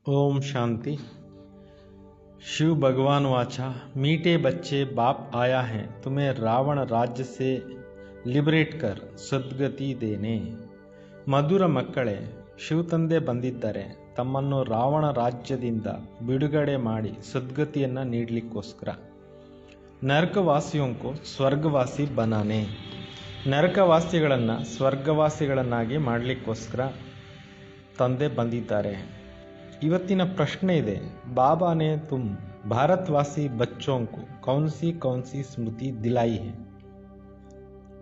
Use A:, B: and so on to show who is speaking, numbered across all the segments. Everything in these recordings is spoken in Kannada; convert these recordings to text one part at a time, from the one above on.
A: ओम शांति। शिव भगवान वाचा, मीठे बच्चे, बाप आया है तुम्हें रावण राज्य से ಲಿಬರೇಟ್ कर ಸದ್ಗತಿ ದೇನೆ। ಮಧುರ ಮಕ್ಕಳೇ, ಶಿವ ತಂದೆ ಬಂದಿದ್ದಾರೆ ತಮ್ಮನ್ನು ರಾವಣ ರಾಜ್ಯದಿಂದ ಬಿಡುಗಡೆ ಮಾಡಿ ಸದ್ಗತಿಯನ್ನು ನೀಡಲಿಕ್ಕೋಸ್ಕರ। ನರಕವಾಸಿಯೋಂಕೋ ಸ್ವರ್ಗವಾಸಿ ಬನಾನೆ, ನರಕವಾಸಿಗಳನ್ನು ಸ್ವರ್ಗವಾಸಿಗಳನ್ನಾಗಿ ಮಾಡಲಿಕ್ಕೋಸ್ಕರ ತಂದೆ ಬಂದಿದ್ದಾರೆ। ಇವತ್ತಿನ ಪ್ರಶ್ನೆ ಇದೆ, बाबा ने तुम भारतवासी बच्चों को कौन सी स्मृति दिलाई है।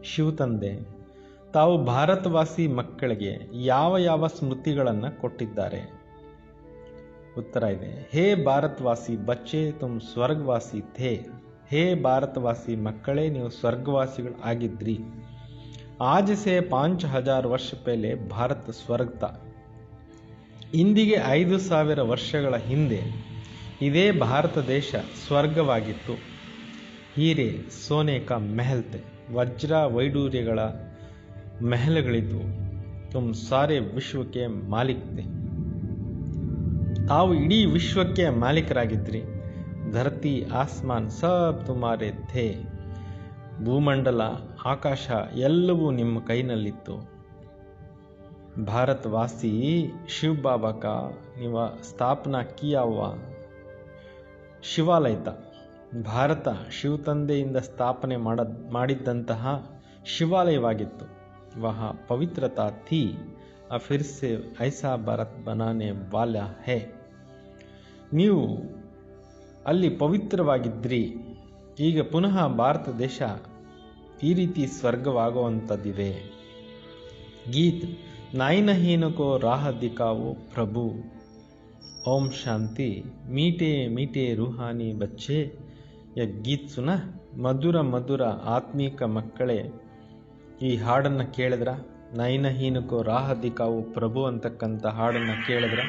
A: ಶಿವ ತಂದೆ ತಾವು ಭಾರತವಾಸಿ ಮಕ್ಕಳಿಗೆ ಯಾವ ಯಾವ ಸ್ಮೃತಿಗಳನ್ನು ಕೊಟ್ಟಿದ್ದಾರೆ? ಉತ್ತರ ಇದೆ, ಹೇ ಭಾರತವಾಸಿ ಬಚ್ಚೆ ತುಮ್ ಸ್ವರ್ಗವಾಸಿ ಥೇ। ಹೇ ಭಾರತವಾಸಿ ಮಕ್ಕಳೇ, ನೀವು ಸ್ವರ್ಗವಾಸಿಗಳು ಆಗಿದ್ರಿ। आज से 5000 ವರ್ಷ ಪಹಲೆ ಭಾರತ ಸ್ವರ್ಗ था। ಇಂದಿಗೆ 5000 ವರ್ಷಗಳ ಹಿಂದೆ ಇದೇ ಭಾರತ ದೇಶ ಸ್ವರ್ಗವಾಗಿತ್ತು। ಹೀರೆ ಸೋನೆ ಕಾ ಮೆಹಲ್ ತೆ, ವಜ್ರ ವೈಡೂರ್ಯಗಳ ಮೆಹಲ್ಗಳಿದ್ವು। ತುಮ್ ಸಾರೆ ವಿಶ್ವಕ್ಕೆ ಮಾಲಿಕ್ ತೆ, ತಾವು ಇಡೀ ವಿಶ್ವಕ್ಕೆ ಮಾಲೀಕರಾಗಿದ್ರಿ। ಧರತಿ ಆಸ್ಮಾನ್ ಸಬ್ ತುಮಾರೆ ಥೇ, ಭೂಮಂಡಲ ಆಕಾಶ ಎಲ್ಲವೂ ನಿಮ್ಮ ಕೈನಲ್ಲಿತ್ತು। भारतवासी शिव बाबा का स्थापना किया हुआ ಶಿವಾಲಯ ಭಾರತ ಶಿವ ತಂದೆಯಿಂದ ಸ್ಥಾಪನೆ ಮಾಡಿದ್ದಂತಹ ಶಿವಾಲಯವಾಗಿತ್ತು। ವಹ ಪವಿತ್ರತಾ ಥಿ, ಫಿರ್ ಸೆ ಐಸಾ ಭಾರತ್ ಬನಾನೆ ವಾಲಾ ಹೈ। ನೀವು ಅಲ್ಲಿ ಪವಿತ್ರವಾಗಿದ್ರಿ, ಈಗ ಪುನಃ ಭಾರತ ದೇಶ ಈ ರೀತಿ ಸ್ವರ್ಗವಾಗುವಂಥದ್ದಿದೆ। ಗೀತ್ नाइनहीन को राह दिखाओ प्रभु। ओम शांति। मीठे मीठे रूहानी बच्चे, यह गीत सुना? ಮಧುರ ಮಧುರ ಆತ್ಮೀಕ ಮಕ್ಕಳೇ, ಈ ಹಾಡನ್ನು ಕೇಳಿದ್ರ? ನೈನಹೀನಕೋ ರಾಹ ದಿಕಾವು ಪ್ರಭು ಅಂತಕ್ಕಂಥ ಹಾಡನ್ನು ಕೇಳಿದ್ರ?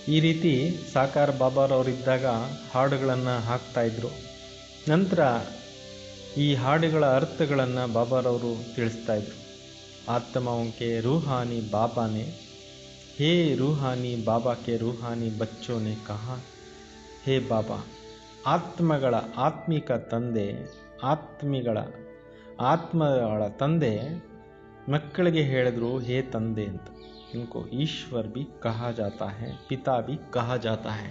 A: ಈ ರೀತಿ ಸಾಕಾರ ಬಾಬಾರವರಿದ್ದಾಗ ಹಾಡುಗಳನ್ನು ಹಾಕ್ತಾ ಇದ್ರು। ನಂತರ ಈ ಹಾಡುಗಳ ಅರ್ಥಗಳನ್ನು ಬಾಬಾರವರು ತಿಳಿಸ್ತಾ ಇದ್ರು। ಆತ್ಮಾओंके रूहानी बाबा ने, हे रूहानी बाबा के रूहानी बच्चों ने कहा, हे बाबा, ಆತ್ಮಗಳ ಆತ್ಮಿಕ ತಂದೆ, ಆತ್ಮಗಳ ತಂದೆ ಮಕ್ಕಳಿಗೆ ಹೇಳಿದ್ರು, ಹೇ ತಂದೆ ಅಂತ। इनको ईश्वर भी कहा जाता है, पिता भी कहा जाता है।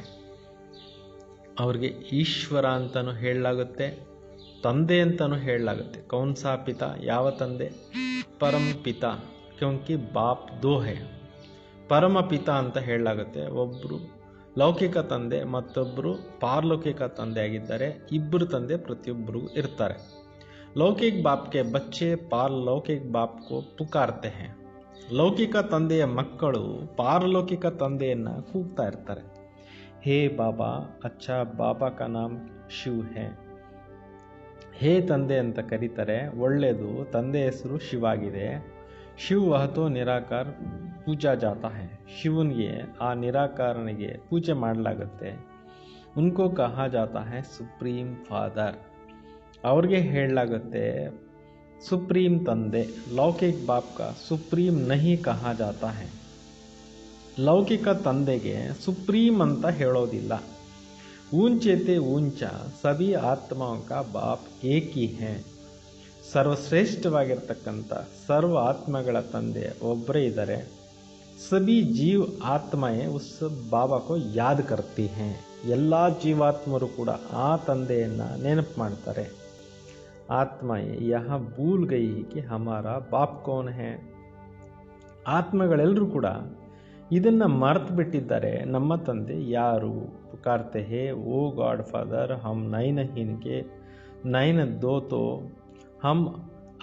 A: ಅವ್ರಿಗೆ ಈಶ್ವರ ಅಂತಲೂ ಹೇಳಲಾಗುತ್ತೆ, ತಂದೆ ಅಂತಲೂ ಹೇಳಲಾಗುತ್ತೆ। कौन सा पिता, ಯಾವ ತಂದೆ? परम पिता, क्योंकि बाप दो है। ಪರಮ ಪಿತ ಅಂತ ಹೇಳಲಾಗುತ್ತೆ। ಒಬ್ಬರು ಲೌಕಿಕ ತಂದೆ, ಮತ್ತೊಬ್ಬರು ಪಾರಲೌಕಿಕ ತಂದೆ ಆಗಿದ್ದಾರೆ। ಇಬ್ಬರು ತಂದೆ ಪ್ರತಿಯೊಬ್ಬರಿಗೂ ಇರ್ತಾರೆ। ಲೌಕಿಕ बाप के बच्चे पारलौकिक बाप को पुकारते हैं। ಲೌಕಿಕ ತಂದೆಯ ಮಕ್ಕಳು ಪಾರಲೌಕಿಕ ತಂದೆಯನ್ನು ಕೂಗ್ತಾ ಇರ್ತಾರೆ। ಹೇ ಬಾಬಾ, ಅಚ್ಚಾ ಬಾಬಾ ಕಾ ನಾಮ್ ಶಿವ್ ಹೇ। ಹೇ ತಂದೆ ಅಂತ ಕರೀತಾರೆ, ಒಳ್ಳೆಯದು, ತಂದೆ ಹೆಸರು ಶಿವಾಗಿದೆ। ಶಿವ್ ವಹತೋ ನಿರಾಕಾರ ಪೂಜಾ ಜಾತಾ ಹೈ, ಶಿವನಿಗೆ, ಆ ನಿರಾಕಾರನಿಗೆ ಪೂಜೆ ಮಾಡಲಾಗುತ್ತೆ। ಉನ್ಕೋ ಕಹಾ ಜಾತಾ ಹೈ ಸುಪ್ರೀಂ ಫಾದರ್, ಅವ್ರಿಗೆ ಹೇಳಲಾಗುತ್ತೆ सुप्रीम तंदे। लौकिक बाप का सुप्रीम नहीं कहा जाता है। ಲೌಕಿಕ ತಂದೆಗೆ ಸುಪ್ರೀಂ ಅಂತ ಹೇಳೋದಿಲ್ಲ। ऊंचे ते ऊंचा सभी ಆತ್ಮಾओं का बाप एक ही है. ಸರ್ವಶ್ರೇಷ್ಠವಾಗಿರ್ತಕ್ಕಂಥ ಸರ್ವ ಆತ್ಮಗಳ ತಂದೆ ಒಬ್ಬರೇ ಇದ್ದಾರೆ. सभी जीव आत्माएं उस बाबा को याद करती हैं. ಎಲ್ಲ ಜೀವಾತ್ಮರು ಕೂಡ ಆ ತಂದೆಯನ್ನ ನೆನಪು ಮಾಡ್ತಾರೆ. ಆತ್ಮಾಯೇ यहाँ भूल गई कि हमारा बाप कौन है. ಆತ್ಮಗಳೆಲ್ಲರೂ ಕೂಡ ಇದನ್ನ ಮರೆತು ಬಿಟ್ಟಿದ್ದಾರೆ, ನಮ್ಮ ತಂದೆ ಯಾರು. पुकारते हैं ओ गॉड फादर हम नयनहीन के नयन दो तो हम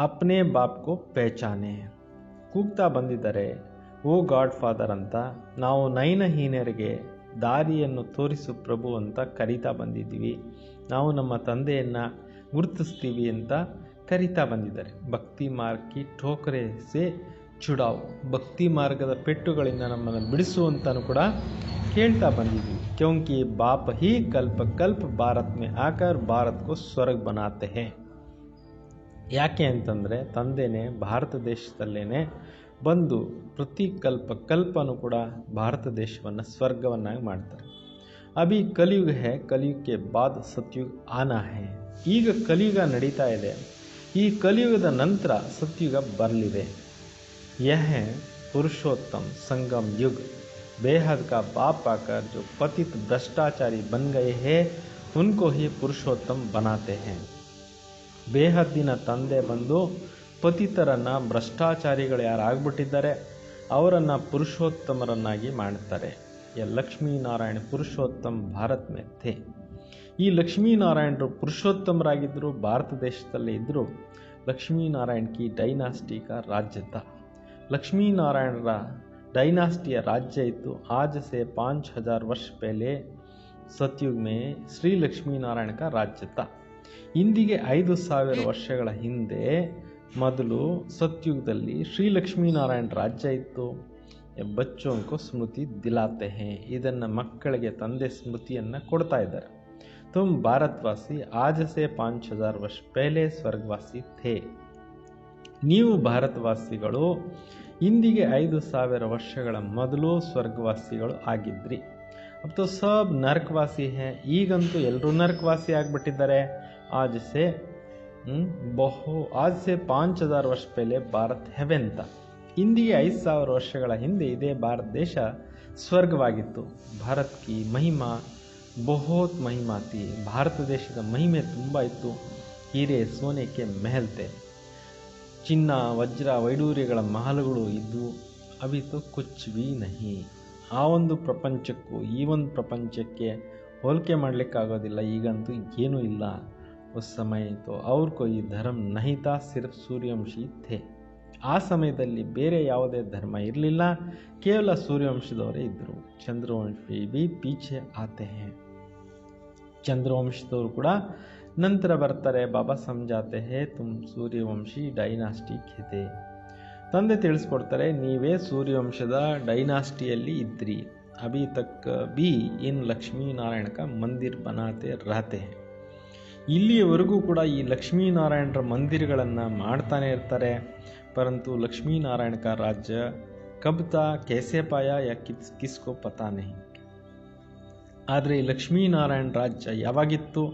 A: अपने बाप को पहचाने. ಕೂಗ್ತಾ ಬಂದಿದ್ದಾರೆ ಓ ಗಾಡ್ ಫಾದರ್ ಅಂತ. ನಾವು ನಯನಹೀನರಿಗೆ ದಾರಿಯನ್ನು ತೋರಿಸು ಪ್ರಭು ಅಂತ ಕರೀತಾ ಬಂದಿದ್ದೀವಿ. ನಾವು ನಮ್ಮ ತಂದೆಯನ್ನು ಗುರುತಿಸ್ತೀವಿ ಅಂತ ಕರೀತಾ ಬಂದಿದ್ದಾರೆ. ಭಕ್ತಿ ಮಾರ್ಗಿ ಠೋಕರೆ ಸೆ ಚುಡಾವು, ಭಕ್ತಿ ಮಾರ್ಗದ ಪೆಟ್ಟುಗಳಿಂದ ನಮ್ಮನ್ನು ಬಿಡಿಸುವಂತನೂ ಕೂಡ ಕೇಳ್ತಾ ಬಂದಿದ್ವಿ. ಕ್ಯೋಂಕಿ ಬಾಪ್ ಹಿ ಕಲ್ಪ ಕಲ್ಪ ಭಾರತ್ ಮೇ ಆಕರ್ ಭಾರತ್ ಕೋ ಸ್ವರ್ಗ ಬನಾತೆ ಹೇ. ಯಾಕೆ ಅಂತಂದರೆ ತಂದೆನೇ ಭಾರತ ದೇಶದಲ್ಲೇನೆ ಬಂದು ಪ್ರತಿ ಕಲ್ಪನೂ ಕೂಡ ಭಾರತ ದೇಶವನ್ನು ಸ್ವರ್ಗವನ್ನಾಗಿ ಮಾಡ್ತಾರೆ. ಅಭಿ ಕಲಿಯುಗ ಹೇ, ಕಲಿಯುಗಕ್ಕೆ ಬಾದ್ ಸತ್ಯುಗ ಆನಾ ಹೇ. ಈಗ ಕಲಿಯುಗ ನಡೀತಾ ಇದೆ, ಈ ಕಲಿಯುಗದ ನಂತರ ಸತ್ಯುಗ ಬರಲಿದೆ. ಯಹ पुरुषोत्तम संगम युग बेहद का बाप पाकर जो पतित भ्रष्टाचारी बन गए हैं उनको ही पुरुषोत्तम बनाते हैं. ಬೇಹದ್ದಿನ ತಂದೆ ಬಂದು ಪತಿತರನ್ನು ಭ್ರಷ್ಟಾಚಾರಿಗಳು ಯಾರು ಆಗ್ಬಿಟ್ಟಿದ್ದಾರೆ ಅವರನ್ನು ಪುರುಷೋತ್ತಮರನ್ನಾಗಿ ಮಾಡ್ತಾರೆ. ಲಕ್ಷ್ಮೀನಾರಾಯಣ ಪುರುಷೋತ್ತಮ ಭಾರತ್ ಮೇ ಥೇ. ಈ ಲಕ್ಷ್ಮೀನಾರಾಯಣರು ಪುರುಷೋತ್ತಮರಾಗಿದ್ದರು, ಭಾರತ ದೇಶದಲ್ಲೇ ಇದ್ದರು. ಲಕ್ಷ್ಮೀನಾರಾಯಣ ಕಿ ಡೈನಾಸ್ಟಿ ಕಾ ರಾಜ್ಯ ತಾ. ಲಕ್ಷ್ಮೀನಾರಾಯಣರ ಡೈನಾಸ್ಟಿಯ ರಾಜ್ಯ ಇತ್ತು. आज से 5000 वर्ष पहले सतयुग में ಶ್ರೀ ಲಕ್ಷ್ಮೀನಾರಾಯಣ का राज्य था. ಇಂದಿಗೆ 5000 ವರ್ಷಗಳ ಹಿಂದೆ ಮೊದಲು ಸತ್ಯುಗದಲ್ಲಿ ಶ್ರೀ ಲಕ್ಷ್ಮೀನಾರಾಯಣ ರಾಜ್ಯ ಇತ್ತು. ಬಚ್ಚೋं को ಸ್ಮೃತಿ ದಿಲಾತೆ ಹೇ. ಇದನ್ನು ಮಕ್ಕಳಿಗೆ ತಂದೆ ಸ್ಮೃತಿಯನ್ನು ಕೊಡ್ತಾ ಇದ್ದಾರೆ. ತುಮ್ ಭಾರತವಾಸಿ आज से 5000 ವರ್ಷ ಪಹಲೆ ಸ್ವರ್ಗವಾಸಿ ಥೇ. ನೀವು ಭಾರತವಾಸಿಗಳು ಇಂದಿಗೆ 5000 ವರ್ಷಗಳ ಮೊದಲು ಸ್ವರ್ಗವಾಸಿಗಳು ಆಗಿದ್ರಿ. अब तो सब ನರಕವಾಸಿ ಹೇ. ಈಗಂತೂ ಎಲ್ಲರೂ ನರಕವಾಸಿ ಆಗಿಬಿಟ್ಟಿದ್ದಾರೆ. आज से 5000 ವರ್ಷ ಪಹಲೆ ಭಾರತ್ ಹೆವೆನ್ ತಾ. ಇಂದಿಗೆ 5000 ವರ್ಷಗಳ ಹಿಂದೆ ಇದೇ ಭಾರತ ದೇಶ ಸ್ವರ್ಗವಾಗಿತ್ತು. ಭಾರತ್ ಕಿ ಮಹಿಮಾ ಬಹುತ್ ಮಹಿಮಾ ಥಿ. ಭಾರತ ದೇಶದ ಮಹಿಮೆ ತುಂಬ ಇತ್ತು. ಹೀರೆ ಸೋನೆಕೆ ಮೆಹಲ್ತೆ, ಚಿನ್ನ ವಜ್ರ ವೈಡೂರ್ಯಗಳ ಮಹಲುಗಳು ಇದ್ದು. ಅವಿತು ಕುಚ್ ಭೀ ನಹಿ. ಆ ಒಂದು ಪ್ರಪಂಚಕ್ಕೂ ಈ ಒಂದು ಪ್ರಪಂಚಕ್ಕೆ ಹೋಲಿಕೆ ಮಾಡಲಿಕ್ಕಾಗೋದಿಲ್ಲ. ಈಗಂತೂ ಏನೂ ಇಲ್ಲ. उस समय तो और कोई धर्म नहीं था, सिर्फ सूर्यವಂಶಿ थे. ಆ ಸಮಯದಲ್ಲಿ ಬೇರೆ ಯಾವುದೇ ಧರ್ಮ ಇರಲಿಲ್ಲ, ಕೇವಲ ಸೂರ್ಯವಂಶದವರೇ ಇದ್ದರು. ಚಂದ್ರವಂಶಿ भी पीछे आते हैं. ಚಂದ್ರವಂಶದವರು ಕೂಡ ನಂತರ ಬರ್ತಾರೆ. ಬಾಬಾ ಸಮಜಾತೆ ಹೇ ತುಮ್ ಸೂರ್ಯವಂಶಿ ಡೈನಾಸ್ಟಿ ಖೇತೆ. ತಂದೆ ತಿಳಿಸ್ಕೊಡ್ತಾರೆ, ನೀವೇ ಸೂರ್ಯವಂಶದ ಡೈನಾಸ್ಟಿಯಲ್ಲಿ ಇದ್ರಿ. ಅಭಿ ತಕ್ ಬಿ ಇನ್ ಲಕ್ಷ್ಮೀನಾರಾಯಣ ಕಾ ಮಂದಿರ್ ಬನಾತೆ ರಹತೆ ಹೇ. ಇಲ್ಲಿಯವರೆಗೂ ಕೂಡ ಈ ಲಕ್ಷ್ಮೀನಾರಾಯಣರ ಮಂದಿರಗಳನ್ನು ಮಾಡ್ತಾನೆ ಇರ್ತಾರೆ. ಪರಂತು ಲಕ್ಷ್ಮೀನಾರಾಯಣ ಕಾ ರಾಜ್ಯ ಕಬ್ ತಾ ಕೈಸೆ ಪಾಯಾ ಯಾ ಕಿಸ್ಕೋ ಪತಾ ನಹಿ. ಆದರೆ ಈ ಲಕ್ಷ್ಮೀನಾರಾಯಣ ರಾಜ್ಯ ಯಾವಾಗಿತ್ತು,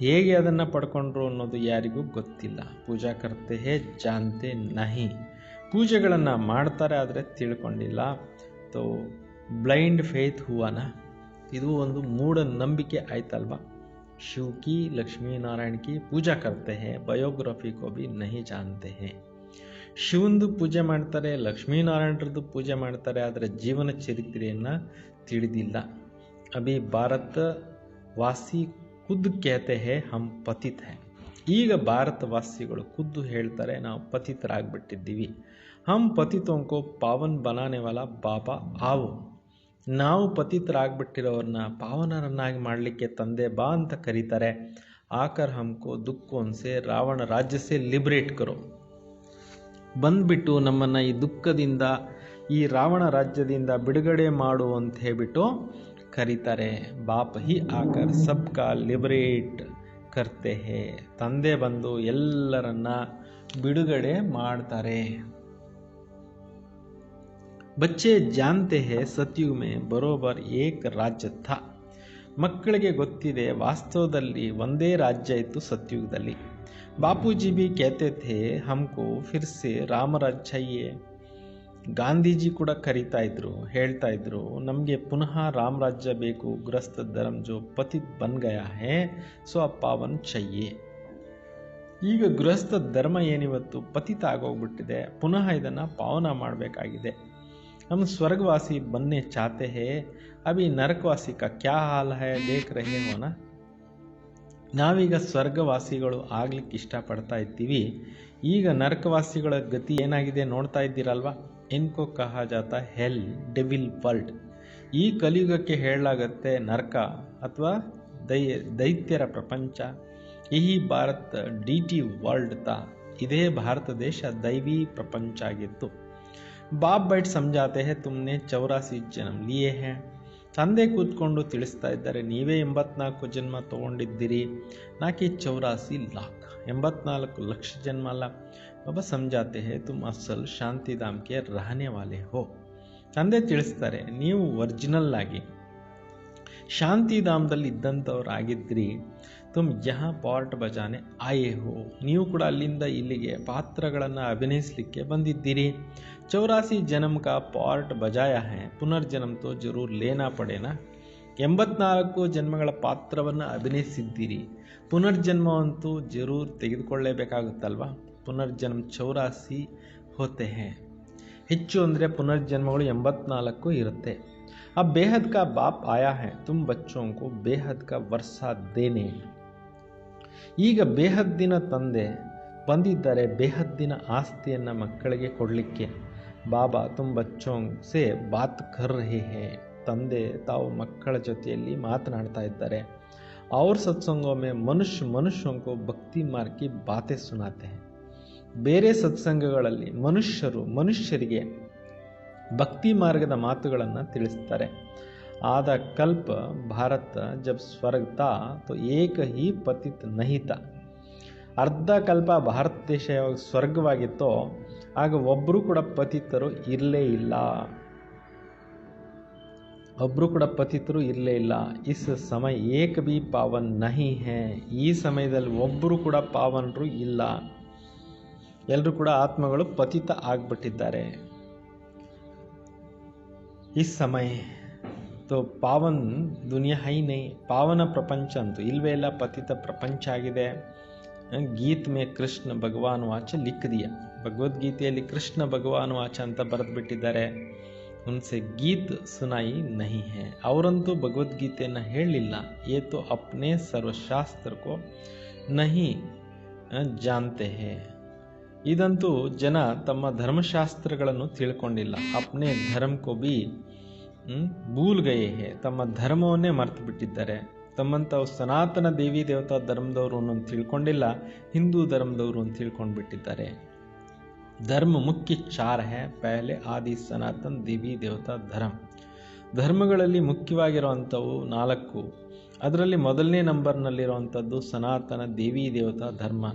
A: ಹೇಗೆ ಅದನ್ನು ಪಡ್ಕೊಂಡ್ರು ಅನ್ನೋದು ಯಾರಿಗೂ ಗೊತ್ತಿಲ್ಲ. ಪೂಜಾ ಕರ್ತೆ ಹೇ ಜಾನ್ತೆ ನಹಿ. ಪೂಜೆಗಳನ್ನು ಮಾಡ್ತಾರೆ ಆದರೆ ತಿಳ್ಕೊಂಡಿಲ್ಲ. ತೋ ಬ್ಲೈಂಡ್ ಫೇತ್ ಹೂವನ, ಇದು ಒಂದು ಮೂಢನಂಬಿಕೆ ಆಯ್ತಲ್ವಾ. शिव की लक्ष्मी नारायण की पूजा करते हैं, बायोग्राफी को भी नहीं जानते हैं. ಶಿವಂದು ಪೂಜೆ ಮಾಡ್ತಾರೆ, ಲಕ್ಷ್ಮೀನಾರಾಯಣರದ್ದು ಪೂಜೆ ಮಾಡ್ತಾರೆ, ಆದರೆ ಜೀವನ ಚರಿತ್ರೆಯನ್ನು ತಿಳಿದಿಲ್ಲ. ಅಭಿ ಭಾರತ ವಾಸಿ ಖುದ್ कहते हैं हम पतित हैं. ಈಗ ಭಾರತವಾಸಿಗಳು ಖುದ್ದು ಹೇಳ್ತಾರೆ, ನಾವು ಪತಿತರಾಗ್ಬಿಟ್ಟಿದ್ದೀವಿ. हम पतितों को पावन बनाने वाला बाबा आओ. ನಾವು ಪತಿತರಾಗ್ಬಿಟ್ಟಿರೋರನ್ನ ಪಾವನರನ್ನಾಗಿ ಮಾಡಲಿಕ್ಕೆ ತಂದೆ ಬಾ ಅಂತ ಕರೀತಾರೆ. ಆಕರ್ ಹಮ್ಕೋ ದುಃಖೋನ್ಸೆ ರಾವಣ ರಾಜ್ಯ ಸೆ ಲಿಬರೇಟ್ ಕರೋ. ಬಂದ್ಬಿಟ್ಟು ನಮ್ಮನ್ನು ಈ ದುಃಖದಿಂದ, ಈ ರಾವಣ ರಾಜ್ಯದಿಂದ ಬಿಡುಗಡೆ ಮಾಡು ಅಂತ ಹೇಳಿಬಿಟ್ಟು ಕರೀತಾರೆ. ಬಾಪ್ ಹಿ ಆಕರ್ ಸಬ್ಕಾ ಲಿಬರೇಟ್ ಕರ್ತೆ ಹೇ. ತಂದೆ ಬಂದು ಎಲ್ಲರನ್ನ ಬಿಡುಗಡೆ ಮಾಡ್ತಾರೆ. बच्चे जानते हैं सतयुग में बरोबर एक राज्य था. ಮಕ್ಕಳಿಗೆ ಗೊತ್ತಿದೆ ವಾಸ್ತವದಲ್ಲಿ ಒಂದೇ ರಾಜ್ಯ ಇತ್ತು ಸತ್ಯುಗದಲ್ಲಿ. ಬಾಪೂಜಿ ಬಿ कहते थे हमको फिर से ರಾಮರಾಜ್ चाहिए. ಗಾಂಧೀಜಿ ಕೂಡ ಕರೀತಾ ಇದ್ರು, ಹೇಳ್ತಾ ಇದ್ರು, ನಮಗೆ ಪುನಃ ರಾಮರಾಜ್ಯ ಬೇಕು. ಗೃಹಸ್ಥ ಧರ್ಮ ಜೋ ಪತಿತ್ ಬನ್ ಗಯಾ ಹೈ ಸೋ ಪಾವನ್ चाहिए. ಈಗ ಗೃಹಸ್ಥ ಧರ್ಮ ಏನಿವತ್ತು ಪತಿತ ಆಗೋಗ್ಬಿಟ್ಟಿದೆ, ಪುನಃ ಇದನ್ನು ಪಾವನ ಮಾಡಬೇಕಾಗಿದೆ. हम स्वर्गवासी बनने चाहते हैं, अभी नरकवासी का क्या हाल है देख रहे हो ना. ನಾವೀಗ ಸ್ವರ್ಗವಾಸಿಗಳು ಆಗ್ಲಿಕ್ಕೆ ಇಷ್ಟಪಡ್ತಾ ಇದ್ದೀವಿ, ಈಗ ನರಕವಾಸಿಗಳ ಗತಿ ಏನಾಗಿದೆ ನೋಡ್ತಾ ಇದ್ದೀರಲ್ವಾ. ಇನ್ಕೋ ಕಹಾ ಜಾತಾ ಹೆಲ್ ಡೆವಿಲ್ ವರ್ಲ್ಡ್. ಈ ಕಲಿಯುಗಕ್ಕೆ ಹೇಳಲಾಗತ್ತೆ ನರಕ ಅಥವಾ ದೈತ್ಯರ ಪ್ರಪಂಚ. यही भारत DT वर्ल्ड था. ಇದೇ ಭಾರತ ದೇಶ ದೈವಿ ಪ್ರಪಂಚ ಆಗಿತ್ತು. ಬಾಪ್ ಬೈಟ್ ಸಮझाते हैं तुमने 84 ಜನ್ಮ लिए हैं. ತಂದೆ ಕೂತ್ಕೊಂಡು ತಿಳಿಸ್ತಾ ಇದ್ದಾರೆ, ನೀವೇ 84 ಜನ್ಮ ತಗೊಂಡಿದ್ದೀರಿ, ನಾಕಿ 84 ಲಾಖ, 84 ಲಕ್ಷ ಜನ್ಮ ಅಲ್ಲ. ಬಾಬಾ ಸಮझाते हैं तुम असल ಶಾಂತಿಧಾಮ್ ಕೆ रहने वाले हो. ತಂದೆ ತಿಳಿಸ್ತಾರೆ, ನೀವು ಒರಿಜಿನಲ್ ಆಗಿ ಶಾಂತಿಧಾಮದಲ್ಲಿ ಇದ್ದಂಥವ್ರು ಆಗಿದ್ರಿ. ತುಮ್ ಯಹಾ ಪಾರ್ಟ್ ಬಜಾನೆ ಆಯೇ ಹೋ. ನೀವು ಕೂಡ ಅಲ್ಲಿಂದ ಇಲ್ಲಿಗೆ ಪಾತ್ರಗಳನ್ನು ಅಭಿನಯಿಸಲಿಕ್ಕೆ ಬಂದಿದ್ದೀರಿ. 84 ಜನ್ಮ ಕಾ ಪಾರ್ಟ್ ಬಜಾಯಾ ಹೈ, ಪುನರ್ಜನ್ಮ ತೋ ಜರೂರ್ ಲೇನಾ ಪಡೇನಾ. 84 ಜನ್ಮಗಳ ಪಾತ್ರವನ್ನು ಅಭಿನಯಿಸಿದ್ದೀರಿ, ಪುನರ್ಜನ್ಮವಂತೂ ಜರೂರ್ ತೆಗೆದುಕೊಳ್ಳೇಬೇಕಾಗುತ್ತಲ್ವಾ. ಪುನರ್ಜನ್ಮ 84 ಹೋತೆ ಹೈ. ಹೆಚ್ಚು ಅಂದರೆ ಪುನರ್ಜನ್ಮಗಳು 84 ಇರುತ್ತೆ. अब बेहद का बाप आया है तुम बच्चों को बेहद का वर्षा देने. ಈಗ ಬೇಹದ್ದಿನ ತಂದೆ ಬಂದಿದ್ದಾರೆ, ಬೇಹದ್ದಿನ ಆಸ್ತಿಯನ್ನು ಮಕ್ಕಳಿಗೆ ಕೊಡಲಿಕ್ಕೆ. ಬಾಬಾ ತುಮ್ ಬಚ್ಚೋಂ ಸೆ ಬಾತ್ ಕರ್ ರಹೆ ಹೇ. ತಂದೆ ತಾವು ಮಕ್ಕಳ ಜೊತೆಯಲ್ಲಿ ಮಾತನಾಡ್ತಾ ಇದ್ದಾರೆ. ಅವ್ರ ಸತ್ಸಂಗೋ ಮೇ ಮನುಷ್ಯಂಕೋ ಭಕ್ತಿ ಮಾರ್ಗ ಕಿ ಬಾತೆ ಸುನಾತೆ ಹೈ. ಬೇರೆ ಸತ್ಸಂಗಗಳಲ್ಲಿ ಮನುಷ್ಯರಿಗೆ ಭಕ್ತಿ ಮಾರ್ಗದ ಮಾತುಗಳನ್ನು ತಿಳಿಸ್ತಾರೆ. ಆದ ಕಲ್ಪ ಭಾರತ ಜಬ್ ಸ್ವರ್ಗ ತಾ ತೋ ಏಕ ಹಿ ಪತಿತ್ ನಹಿ ತಾ. ಅರ್ಧ ಕಲ್ಪ ಭಾರತ ದೇಶ ಯಾವಾಗ ಸ್ವರ್ಗವಾಗಿತ್ತೋ ಆಗ ಒಬ್ಬರು ಕೂಡ ಪತಿತರು ಇರಲೇ ಇಲ್ಲ. ಇಸ್ ಸಮಯ ಏಕ ಬಿ ಪಾವನ್ ನಹಿ ಹೈ. ಈ ಸಮಯದಲ್ಲಿ ಒಬ್ಬರು ಕೂಡ ಪಾವನರು ಇಲ್ಲ, ಎಲ್ಲರೂ ಕೂಡ ಆತ್ಮಗಳು ಪತಿತ ಆಗ್ಬಿಟ್ಟಿದ್ದಾರೆ. इस समय तो पावन दुनिया है ही नहीं. पावन प्रपंच ಅಂತೂ ಇಲ್ವೇ ಇಲ್ಲ, ಪತಿತ ಪ್ರಪಂಚ ಆಗಿದೆ. ಗೀತ್ ಮೇ ಕೃಷ್ಣ ಭಗವಾನ್ ವಾಚ ಲಿಖ ದಿಯಾ. ಭಗವದ್ಗೀತೆಯಲ್ಲಿ ಕೃಷ್ಣ ಭಗವಾನ್ ವಾಚ ಅಂತ ಬರೆದುಬಿಟ್ಟಿದ್ದಾರೆ. ಉನ್ಸೆ ಗೀತ್ ಸುನಾಯಿ ನಹಿ ಹೈ. ಅವರಂತೂ ಭಗವದ್ಗೀತೆಯನ್ನು ಹೇಳಲಿಲ್ಲ. ಯೇ ತೋ ಅಪ್ನೆ ಸರ್ವಶಾಸ್ತ್ರ ಕೋ ನಹಿ ಜಾನ್ತೆ ಹೈ. ಇದಂತೂ ಜನ ತಮ್ಮ ಧರ್ಮಶಾಸ್ತ್ರಗಳನ್ನು ತಿಳ್ಕೊಂಡಿಲ್ಲ. ಅಪ್ನೆ ಧರ್ಮ ಕೋ ಬಿ ಭೂಲ್ ಗಯೇ ಹೇ. ತಮ್ಮ ಧರ್ಮವನ್ನೇ ಮರೆತು ಬಿಟ್ಟಿದ್ದಾರೆ. ತಮ್ಮಂಥವು ಸನಾತನ ದೇವಿ ದೇವತಾ ಧರ್ಮದವರು ಅನ್ನೋದು ತಿಳ್ಕೊಂಡಿಲ್ಲ, ಹಿಂದೂ ಧರ್ಮದವರು ಅಂತ ತಿಳ್ಕೊಂಡ್ಬಿಟ್ಟಿದ್ದಾರೆ. ಧರ್ಮ ಮುಖ್ಯ 4 ಹೈ. ಪಹಲೆ ಆದಿ ಸನಾತನ ದೇವಿ ದೇವತಾ ಧರ್ಮಗಳಲ್ಲಿ ಮುಖ್ಯವಾಗಿರುವಂಥವು 4. ಅದರಲ್ಲಿ ಮೊದಲನೇ ನಂಬರ್ನಲ್ಲಿರುವಂಥದ್ದು ಸನಾತನ ದೇವಿ ದೇವತಾ ಧರ್ಮ.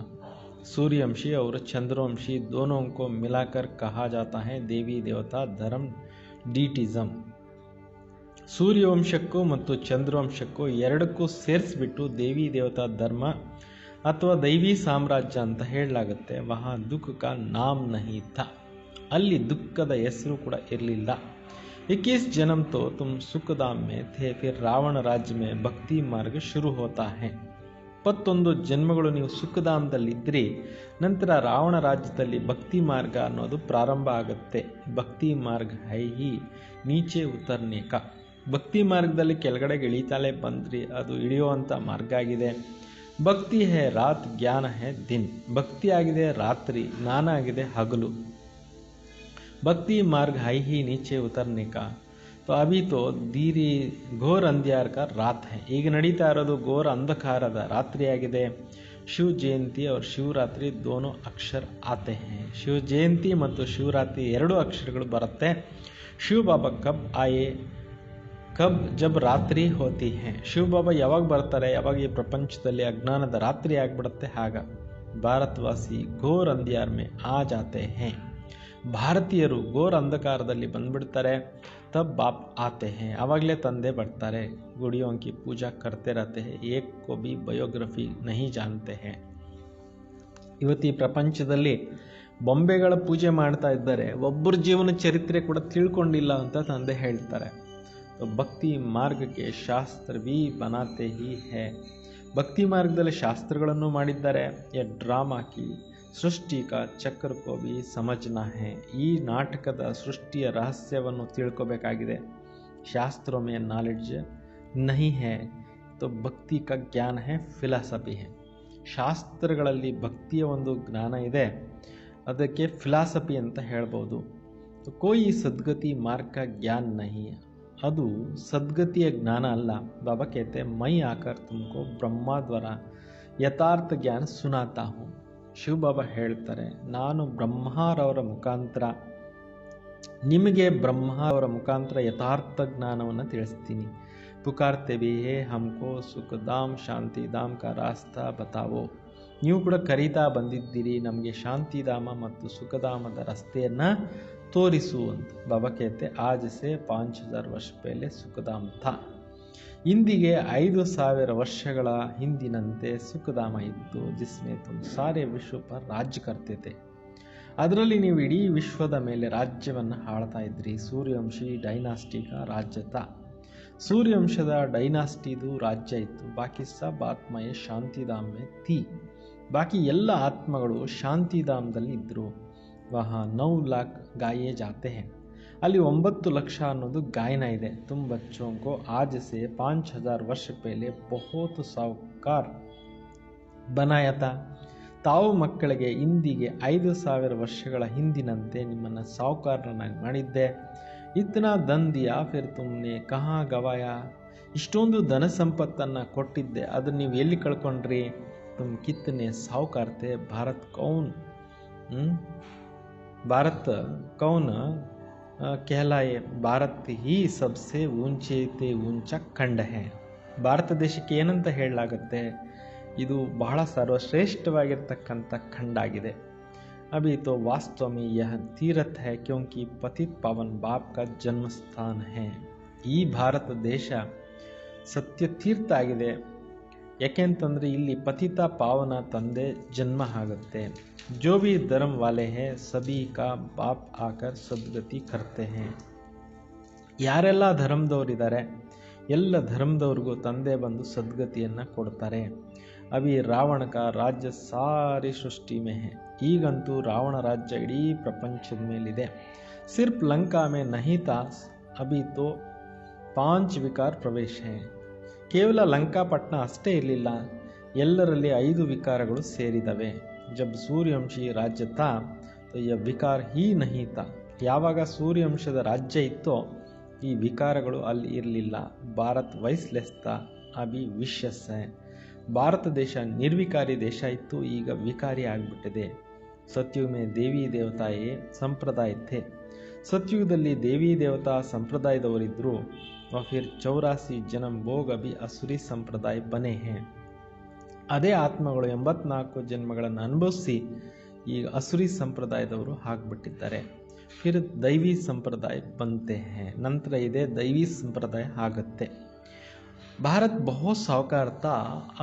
A: सूर्यवंशी और चंद्रवंशी दोनों को मिलाकर कहा जाता है देवी देवता धर्म डीटिज्म. ಸೂರ್ಯವಂಶಕ್ಕೂ ಮತ್ತು ಚಂದ್ರವಂಶಕ್ಕೂ ಎರಡಕ್ಕೂ ಸೇರಿಸ್ಬಿಟ್ಟು ದೇವಿ ದೇವತಾ ಧರ್ಮ ಅಥವಾ ದೈವಿ ಸಾಮ್ರಾಜ್ಯ ಅಂತ ಹೇಳಲಾಗುತ್ತೆ. ವಹಾ ದುಃಖ ಕಾ ನಾಮ್ ನಹಿ ಥಾ. ಅಲ್ಲಿ ದುಃಖದ ಹೆಸರು ಕೂಡ ಇರಲಿಲ್ಲ. 21 जन्म तो तुम सुखधाम में थे, फिर रावण राज्य में भक्ति मार्ग शुरू होता है. 21 ಜನ್ಮಗಳು ನೀವು ಸುಖಧಾಮದಲ್ಲಿದ್ದರೆ ನಂತರ ರಾವಣ ರಾಜ್ಯದಲ್ಲಿ ಭಕ್ತಿ ಮಾರ್ಗ ಅನ್ನೋದು ಪ್ರಾರಂಭ ಆಗುತ್ತೆ. ಭಕ್ತಿ ಮಾರ್ಗ ಹೈ ಹಿ ನೀಚೆ ಉತರ್ನೆ ಕಾ. ಭಕ್ತಿ ಮಾರ್ಗದಲ್ಲಿ ಕೆಳಗಡೆಗೆ ಇಳಿತಾಳೆ ಬಂದ್ರಿ, ಅದು ಇಳಿಯುವಂಥ ಮಾರ್ಗ ಆಗಿದೆ. ಭಕ್ತಿ ಹೇ ರಾತ್, ಜ್ಞಾನ ಹೇ ದಿನ್. ಭಕ್ತಿ ಆಗಿದೆ ರಾತ್ರಿ, ಜ್ಞಾನ ಆಗಿದೆ ಹಗಲು. ಭಕ್ತಿ ಮಾರ್ಗ ಹೈ ಹಿ ನೀಚೆ ಉತರ್ನೆ ಕಾ. तो अभी तो धीरे घोर अंधियार का रात है. ಈಗ ನಡೀತಾ ಇರೋದು ಘೋರ ಅಂಧಕಾರದ ರಾತ್ರಿ ಆಗಿದೆ. ಶಿವ ಜಯಂತಿ और ಶಿವರಾತ್ರಿ दोनों अक्षर आते हैं. ಶಿವ ಜಯಂತಿ ಮತ್ತು ಶಿವರಾತ್ರಿ 2 ಅಕ್ಷರಗಳು ಬರುತ್ತೆ. ಶಿವ ಬಾಬಾ ಕಬ್ ಆಯೆ, ಕಬ್ ಜಬ್ ರಾತ್ರಿ ಹೋತಿ ಹೈ. ಶಿವ ಬಾಬಾ ಯಾವಾಗ ಬರ್ತಾರೆ, ಯಾವಾಗ ಈ ಪ್ರಪಂಚದಲ್ಲಿ ಅಜ್ಞಾನದ ರಾತ್ರಿ ಆಗಿಬಿಡುತ್ತೆ, ಆಗ ಭಾರತವಾಸಿ ಘೋರ್ ಅಂಧಿಯಾರ್ ಮೇ ಆ ಜಾತೆ ಹೈ. ಭಾರತೀಯರು ಘೋರ ಅಂಧಕಾರದಲ್ಲಿ ಬಂದ್ಬಿಡ್ತಾರೆ. तब बाप आते हैं, ಆವಾಗಲೇ ತಂದೆ ಬರ್ತಾರೆ. गुड़ियों की पूजा करते रहते हैं, एक को भी ಬಯೋಗ್ರಫಿ नहीं जानते हैं. ಇವತ್ತು ಈ ಪ್ರಪಂಚದಲ್ಲಿ ಬೊಂಬೆಗಳ ಪೂಜೆ ಮಾಡ್ತಾ ಇದ್ದಾರೆ, ಒಬ್ಬರ ಜೀವನ ಚರಿತ್ರೆ ಕೂಡ ತಿಳ್ಕೊಂಡಿಲ್ಲ ಅಂತ ತಂದೆ ಹೇಳ್ತಾರೆ. ಭಕ್ತಿ ಮಾರ್ಗಕ್ಕೆ ಶಾಸ್ತ್ರ भी बनाते ही है. ಭಕ್ತಿ ಮಾರ್ಗದಲ್ಲಿ ಶಾಸ್ತ್ರಗಳನ್ನು ಮಾಡಿದ್ದಾರೆ. ये ड्रामा की ಸೃಷ್ಟಿ ಕಾ ಚಕ್ರ ಕೋ ಭಿ ಸಮಜ್ನಾ ಹೈ. ಈ ನಾಟಕದ ಸೃಷ್ಟಿಯ ರಹಸ್ಯವನ್ನು ತಿಳ್ಕೋಬೇಕಾಗಿದೆ. ಶಾಸ್ತ್ರೋं में नॉलेज नहीं है तो ಭಕ್ತಿ का ज्ञान है, ಫಿಲಾಸಫಿ है. ಶಾಸ್ತ್ರಗಳಲ್ಲಿ ಭಕ್ತಿಯ ಒಂದು ಜ್ಞಾನ ಇದೆ, ಅದಕ್ಕೆ ಫಿಲಾಸಫಿ ಅಂತ ಹೇಳ್ಬೋದು. कोई सद्गति मार्ग का ज्ञान नहीं है, ಅದು ಸದ್ಗತಿಯ ಜ್ಞಾನ ಅಲ್ಲ. ಬಾಬಾ कहते हैं मैं आकर तुमको ब्रह्मा द्वारा ಯಥಾರ್ಥ ಜ್ಞಾನ ಸುನಾತಾ ಹೂँ. ಶಿವಬಾಬಾ ಹೇಳ್ತಾರೆ, ನಾನು ಬ್ರಹ್ಮರವರ ಮುಖಾಂತರ ನಿಮಗೆ ಬ್ರಹ್ಮರವರ ಮುಖಾಂತರ ಯಥಾರ್ಥ ಜ್ಞಾನವನ್ನು ತಿಳಿಸ್ತೀನಿ. ಪುಕಾರ್ತೆ ಭಿ ಹೇ ಹಮ್ಕೋ ಸುಖಧಾಮ್ ಶಾಂತಿಧಾಮ್ ಕಾ ರಾಸ್ತಾ ಬತಾವೋ. ನೀವು ಕೂಡ ಕರೀತಾ ಬಂದಿದ್ದೀರಿ, ನಮಗೆ ಶಾಂತಿಧಾಮ ಮತ್ತು ಸುಖಧಾಮದ ರಸ್ತೆಯನ್ನು ತೋರಿಸು ಅಂತ. ಬಾಬಾ कहते आज से 5000 ವರ್ಷ ಪಹಲೆ ಸುಖಧಾಮ್ ಥಾ. ಇಂದಿಗೆ 5000 ವರ್ಷಗಳ ಹಿಂದಿನಂತೆ ಸುಖಧಾಮ ಇತ್ತು. ಜಿಸ್ಮೆ ತುಮ್ ಸಾರೆ ವಿಶ್ವ ಪರ್ ರಾಜ್ಯ ಕರ್ತಿತೆ. ಅದರಲ್ಲಿ ನೀವು ಇಡೀ ವಿಶ್ವದ ಮೇಲೆ ರಾಜ್ಯವನ್ನು ಆಳ್ತಾ ಇದ್ರಿ. ಸೂರ್ಯವಂಶಿ ಡೈನಾಸ್ಟಿಕ ರಾಜ್ಯತ. ಸೂರ್ಯವಂಶದ ಡೈನಾಸ್ಟಿದು ರಾಜ್ಯ ಇತ್ತು. ಬಾಕಿ ಸಬ್ ಆತ್ಮಯೇ ಶಾಂತಿಧಾಮೆ ತಿ. ಬಾಕಿ ಎಲ್ಲ ಆತ್ಮಗಳು ಶಾಂತಿಧಾಮದಲ್ಲಿ ಇದ್ದರು. ವಹ 9 लाख ಗಾಯೇ ಜಾತೆ ಹೈ. ಅಲ್ಲಿ 9 ಲಕ್ಷ ಅನ್ನೋದು ಗಾಯನ ಇದೆ. ತುಮ್ ಬಚ್ಚೋं को आज से 5000 ವರ್ಷ ಪಹಲೆ ಬಹುತ್ ಸಾವುಕಾರ್ ಬನಾಯಾ ತಾ. ತಾವು ಮಕ್ಕಳಿಗೆ ಇಂದಿಗೆ 5000 ವರ್ಷಗಳ ಹಿಂದಿನಂತೆ ನಿಮ್ಮನ್ನು ಸಾವುಕಾರನಾಗಿ ಮಾಡಿದ್ದೆ. ಇತ್ನಾ ಧನ್ ದಿಯಾ ಫಿರ್ ತುಮ್ನೆ ಕಹಾ ಗವಾಯಾ. ಇಷ್ಟೊಂದು ಧನ ಸಂಪತ್ತನ್ನು ಕೊಟ್ಟಿದ್ದೆ, ಅದನ್ನು ನೀವು ಎಲ್ಲಿ ಕಳ್ಕೊಂಡ್ರಿ? ತುಮ್ ಕಿತ್ತನೆ ಸಾವುಕಾರ್ತೆ. ಭಾರತ ಕೌನ್ कहलाए. ಭಾರತ ही सबसे ऊंचे ते ऊंचा ಖಂಡ है. ಭಾರತ ದೇಶಕ್ಕೆ ಏನಂತ ಹೇಳಲಾಗುತ್ತೆ? ಇದು ಬಹಳ ಸರ್ವಶ್ರೇಷ್ಠವಾಗಿರ್ತಕ್ಕಂಥ ಖಂಡ ಆಗಿದೆ. अभी तो वास्तव में यह तीर्थ है क्योंकि पतित पावन बाप का जन्म स्थान है. ಈ ಭಾರತ ದೇಶ ಸತ್ಯ ತೀರ್ಥ ಆಗಿದೆ. ಯಾಕೆಂತಂದರೆ ಇಲ್ಲಿ ಪತಿತ ಪಾವನ ತಂದೆ ಜನ್ಮ ಆಗುತ್ತೆ. जो भी धर्म वाले हैं सभी का बाप आकर सद्गति करते हैं. ಯಾರೆಲ್ಲ ಧರ್ಮದವರಿದ್ದಾರೆ ಎಲ್ಲ ಧರ್ಮದವ್ರಿಗೂ ತಂದೆ ಬಂದು ಸದ್ಗತಿಯನ್ನು ಕೊಡ್ತಾರೆ. ಅಭಿ ರಾವಣ ಕಾ ರಾಜ್ಯ ಸಾರಿ ಸೃಷ್ಟಿ ಮೇ ಹೈ. ಈಗಂತೂ ರಾವಣ ರಾಜ್ಯ ಇಡೀ ಪ್ರಪಂಚದ ಮೇಲಿದೆ. ಸಿರ್ಫ್ ಲಂಕಾ ಮೇ ನಹೀ ತಾ ಅಭಿ ತೋ 5 ವಿಕಾರ ಪ್ರವೇಶ ಹೈ. ಕೇವಲ ಲಂಕಾಪಟ್ಟಣ ಅಷ್ಟೇ ಇರಲಿಲ್ಲ, ಎಲ್ಲರಲ್ಲಿ 5 ವಿಕಾರಗಳು ಸೇರಿದವೆ. ಜಬ್ ಸೂರ್ಯವಂಶಿ ರಾಜ್ಯ ತಾ ತೋ ಯ ವಿಕಾರ ಹೀ ನಹೀ ತಾ. ಯಾವಾಗ ಸೂರ್ಯವಂಶದ ರಾಜ್ಯ ಇತ್ತೋ ಈ ವಿಕಾರಗಳು ಅಲ್ಲಿ ಇರಲಿಲ್ಲ. ಭಾರತ್ ವೈಸ್ಲೆಸ್ ತಾ ಅಭಿ ವಿಶ್ಯಸ್ ಹೈ. ಭಾರತ ದೇಶ ನಿರ್ವಿಕಾರಿ ದೇಶ ಇತ್ತು, ಈಗ ವಿಕಾರಿ ಆಗಿಬಿಟ್ಟಿದೆ. ಸತ್ಯುಗ ಮೇ ದೇವಿ ದೇವತಾಯೇ ಸಂಪ್ರದಾಯ ಥೆ. ಸತ್ಯುಗದಲ್ಲಿ ದೇವಿ ದೇವತಾ ಸಂಪ್ರದಾಯದವರಿದ್ದರು. फिर 84 जन्म भोग अभी असुरी संप्रदाय बने हैं. ಅದೇ ಆತ್ಮಗಳು 84 ಜನ್ಮಗಳನ್ನು ಅನುಭವಿಸಿ ಈಗ ಅಸುರಿ ಸಂಪ್ರದಾಯದವರು ಆಗಿಬಿಟ್ಟಿದ್ದಾರೆ. ಫಿರ್ ದೈವಿ ಸಂಪ್ರದಾಯ ಬಂತೆ ಹೈ. ನಂತರ ಇದೆ ದೈವಿ ಸಂಪ್ರದಾಯ ಆಗುತ್ತೆ. ಭಾರತ್ ಬಹುತ್ ಸಾಹುಕಾರ ತಾ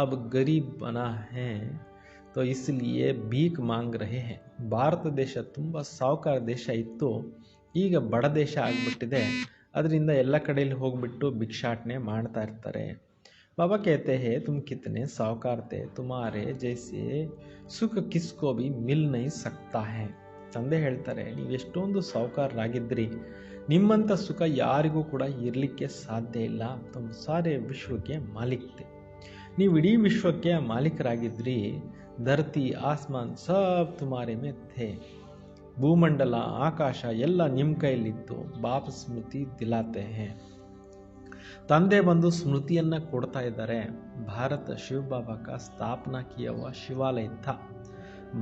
A: ಅಬ್ ಗರೀಬ್ ಬನಾ ಹೈ ತೋ ಇಸ್ಲಿಯೇ ಭೀಕ್ ಮಾಂಗ್ ರಹೆ ಹೈ. ಭಾರತ ದೇಶ ತುಂಬ ಸಾಹುಕಾರ ದೇಶ ಇತ್ತು, ಈಗ ಬಡ ದೇಶ ಆಗಿಬಿಟ್ಟಿದೆ. ಅದರಿಂದ ಎಲ್ಲ ಕಡೆಯಲ್ಲಿ ಹೋಗ್ಬಿಟ್ಟು ಭಿಕ್ಷಾಟನೆ ಮಾಡ್ತಾ ಇರ್ತಾರೆ. ಬಾಬಾ कहते हैं तुम कितने साहूकार थे, तुम्हारे जैसे सुख किसको भी मिल नहीं सकता है. ತಂದೆ ಹೇಳ್ತಾರೆ, ನೀವು ಎಷ್ಟೊಂದು ಸಾಹುಕಾರರಾಗಿದ್ರಿ, ನಿಮ್ಮಂಥ ಸುಖ ಯಾರಿಗೂ ಕೂಡ ಇರಲಿಕ್ಕೆ ಸಾಧ್ಯ ಇಲ್ಲ. ತುಮ್ ಸಾರೆ ವಿಶ್ವಕ್ಕೆ ಮಾಲೀಕ್ತೆ. ನೀವು ಇಡೀ ವಿಶ್ವಕ್ಕೆ ಮಾಲೀಕರಾಗಿದ್ರಿ. ಧರತಿ ಆಸ್ಮಾನ್ ಸಬ್ ತುಮಾರೆ ಮೇ ಥೇ. ಭೂಮಂಡಲ ಆಕಾಶ ಎಲ್ಲ ನಿಮ್ಮ ಕೈಯಲ್ಲಿತ್ತು. ಬಾಪ್ ಸ್ಮೃತಿ ದಿಲಾತೆ ಹೇ. ತಂದೆ ಬಂದು ಸ್ಮೃತಿಯನ್ನು ಕೊಡ್ತಾ ಇದ್ದಾರೆ. ಭಾರತ ಶಿವಬಾಬಾ ಕಾ ಸ್ಥಾಪನಾ ಕಿಯ ಹುವಾ ಶಿವಾಲಯ ಥಾ.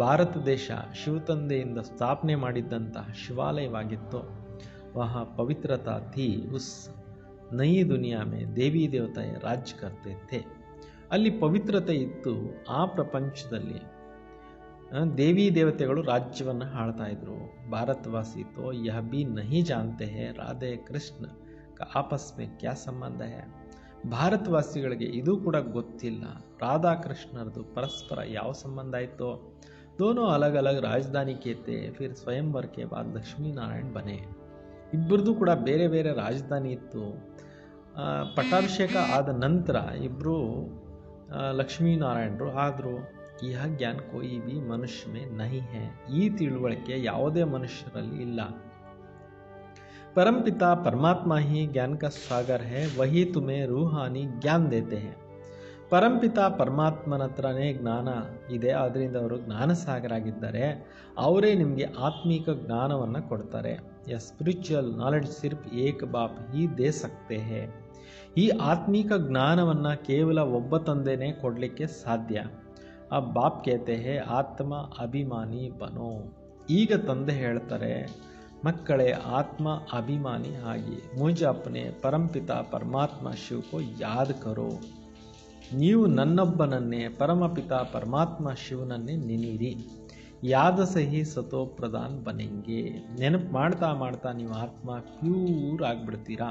A: ಭಾರತ ದೇಶ ಶಿವತಂದೆಯಿಂದ ಸ್ಥಾಪನೆ ಮಾಡಿದ್ದಂತಹ ಶಿವಾಲಯವಾಗಿತ್ತು. ವಹ ಪವಿತ್ರತಾ ಥಿ. ಉಸ್ ನಯಿ ದುನಿಯಾ ಮೇ ದೇವಿ ದೇವತಾಯ ರಾಜ್ಯ ಕರ್ತೆ ಥೆ. ಅಲ್ಲಿ ಪವಿತ್ರತೆ ಇತ್ತು. ಆ ಪ್ರಪಂಚದಲ್ಲಿ ದೇವಿ ದೇವತೆಗಳು ರಾಜ್ಯವನ್ನು ಆಳ್ತಾ ಇದ್ರು. ಭಾರತವಾಸಿ ತೋ ಯಹ ಭಿ ನಹಿ ಜಾನ್ತೆ ಹೈ ರಾಧೆ ಕೃಷ್ಣ ಕಾ ಆಪಸ್ ಮೇ ಕ್ಯಾ ಸಂಬಂಧ ಹೈ. ಭಾರತವಾಸಿಗಳಿಗೆ ಇದು ಕೂಡ ಗೊತ್ತಿಲ್ಲ, ರಾಧಾಕೃಷ್ಣರದು ಪರಸ್ಪರ ಯಾವ ಸಂಬಂಧ ಆಯಿತೋ. दोनों अलग अलग राजधानी के थे, फिर स्वयंवर के बाद लक्ष्मी नारायण बने. ಇಬ್ಬರದು ಕೂಡ ಬೇರೆ ಬೇರೆ ರಾಜಧಾನಿ ಇತ್ತು. ಪಟ್ಟಾಭಿಷೇಕ ಆದ ನಂತರ ಇಬ್ಬರು ಲಕ್ಷ್ಮೀನಾರಾಯಣರು ಆದರು. ಯಹ ಜ್ಞಾನ ಕೋಯಿ ಬಿ ಮನುಷ್ಯ ಮೇ ನಹಿ ಹೈ. ಈ ತಿಳುವಳಿಕೆ ಯಾವುದೇ ಮನುಷ್ಯರಲ್ಲಿ ಇಲ್ಲ. परमपिता परमात्मा ही ज्ञान का सागर है, वही तुम्हें रूहानी ज्ञान देते हैं. ಪರಂಪಿತ ಪರಮಾತ್ಮನ ಹತ್ರನೇ ಜ್ಞಾನ ಇದೆ, ಅದರಿಂದ ಅವರು ಜ್ಞಾನ ಸಾಗರ ಆಗಿದ್ದಾರೆ. ಅವರೇ ನಿಮಗೆ ಆತ್ಮಿಕ ಜ್ಞಾನವನ್ನು ಕೊಡ್ತಾರೆ. ಯ spiritual knowledge ಸಿರ್ಫ್ Ek Baap he they ಸಕ್ತೆ ಹೇ. ಈ ಆತ್ಮಿಕ ಜ್ಞಾನವನ್ನು ಕೇವಲ ಒಬ್ಬ ತಂದೆನೇ ಕೊಡಲಿಕ್ಕೆ ಸಾಧ್ಯ. ಆ ಬಾಪ್ ಕೇತೆ ಹೇ ಆತ್ಮ ಅಭಿಮಾನಿ ಬನೋ. ಈಗ ತಂದೆ ಹೇಳ್ತಾರೆ, ಮಕ್ಕಳೇ ಆತ್ಮ ಅಭಿಮಾನಿ ಆಗಿ ಮುझ अपने परमपिता परमात्मा शिव को याद करो. ನೀವು ನನ್ನೊಬ್ಬನನ್ನೇ ಪರಮಪಿತ ಪರಮಾತ್ಮ ಶಿವನನ್ನೇ ನೆನೀರಿ. ಯಾದ ಸಹಿ ಸತೋ ಪ್ರಧಾನ್ ಬನೆಂಗೆ. ನೆನಪು ಮಾಡ್ತಾ ಮಾಡ್ತಾ ನೀವು ಆತ್ಮ ಪ್ಯೂರ್ ಆಗಿಬಿಡ್ತೀರಾ.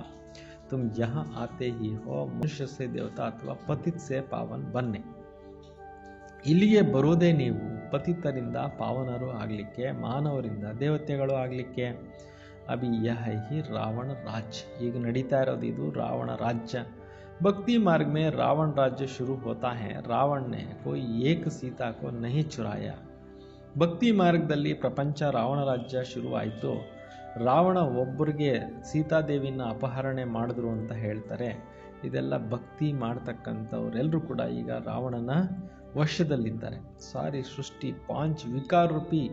A: ತುಮ್ ಯಹ ಆತೆ ಹಿ ಹೋ ಮನುಷ್ಯ ಸೇ ದೇವತಾ ಅಥವಾ ಪತಿತ್ ಸೇ ಪಾವನ್ ಬನ್ನೆ. ಇಲ್ಲಿಗೆ ಬರೋದೇ ನೀವು ಪತಿತರಿಂದ ಪಾವನರು ಆಗಲಿಕ್ಕೆ, ಮಾನವರಿಂದ ದೇವತೆಗಳು ಆಗಲಿಕ್ಕೆ. ಅಭಿ ಯಹ ಹಿ ರಾವಣ ರಾಜ್ಯ. ಈಗ ನಡೀತಾ ಇರೋದು ಇದು ರಾವಣ ರಾಜ್ಯ. भक्ति मार्ग में रावण राज्य शुरू होता है. रावण ने कोई एक सीता को नहीं चुराया. ಭಕ್ತಿ ಮಾರ್ಗದಲ್ಲಿ ಪ್ರಪಂಚ ರಾವಣ ರಾಜ್ಯ ಶುರುವಾಯಿತು. ರಾವಣ ಒಬ್ಬರಿಗೆ ಸೀತಾದೇವಿನ ಅಪಹರಣೆ ಮಾಡಿದ್ರು ಅಂತ ಹೇಳ್ತಾರೆ. ಇದೆಲ್ಲ ಭಕ್ತಿ ಮಾಡ್ತಕ್ಕಂಥವ್ರೆಲ್ಲರೂ ಕೂಡ ಈಗ ರಾವಣನ ವಶದಲ್ಲಿದ್ದಾರೆ. ಸಾರಿ ಸೃಷ್ಟಿ 5 ವಿಕಾರ ರೂಪಿ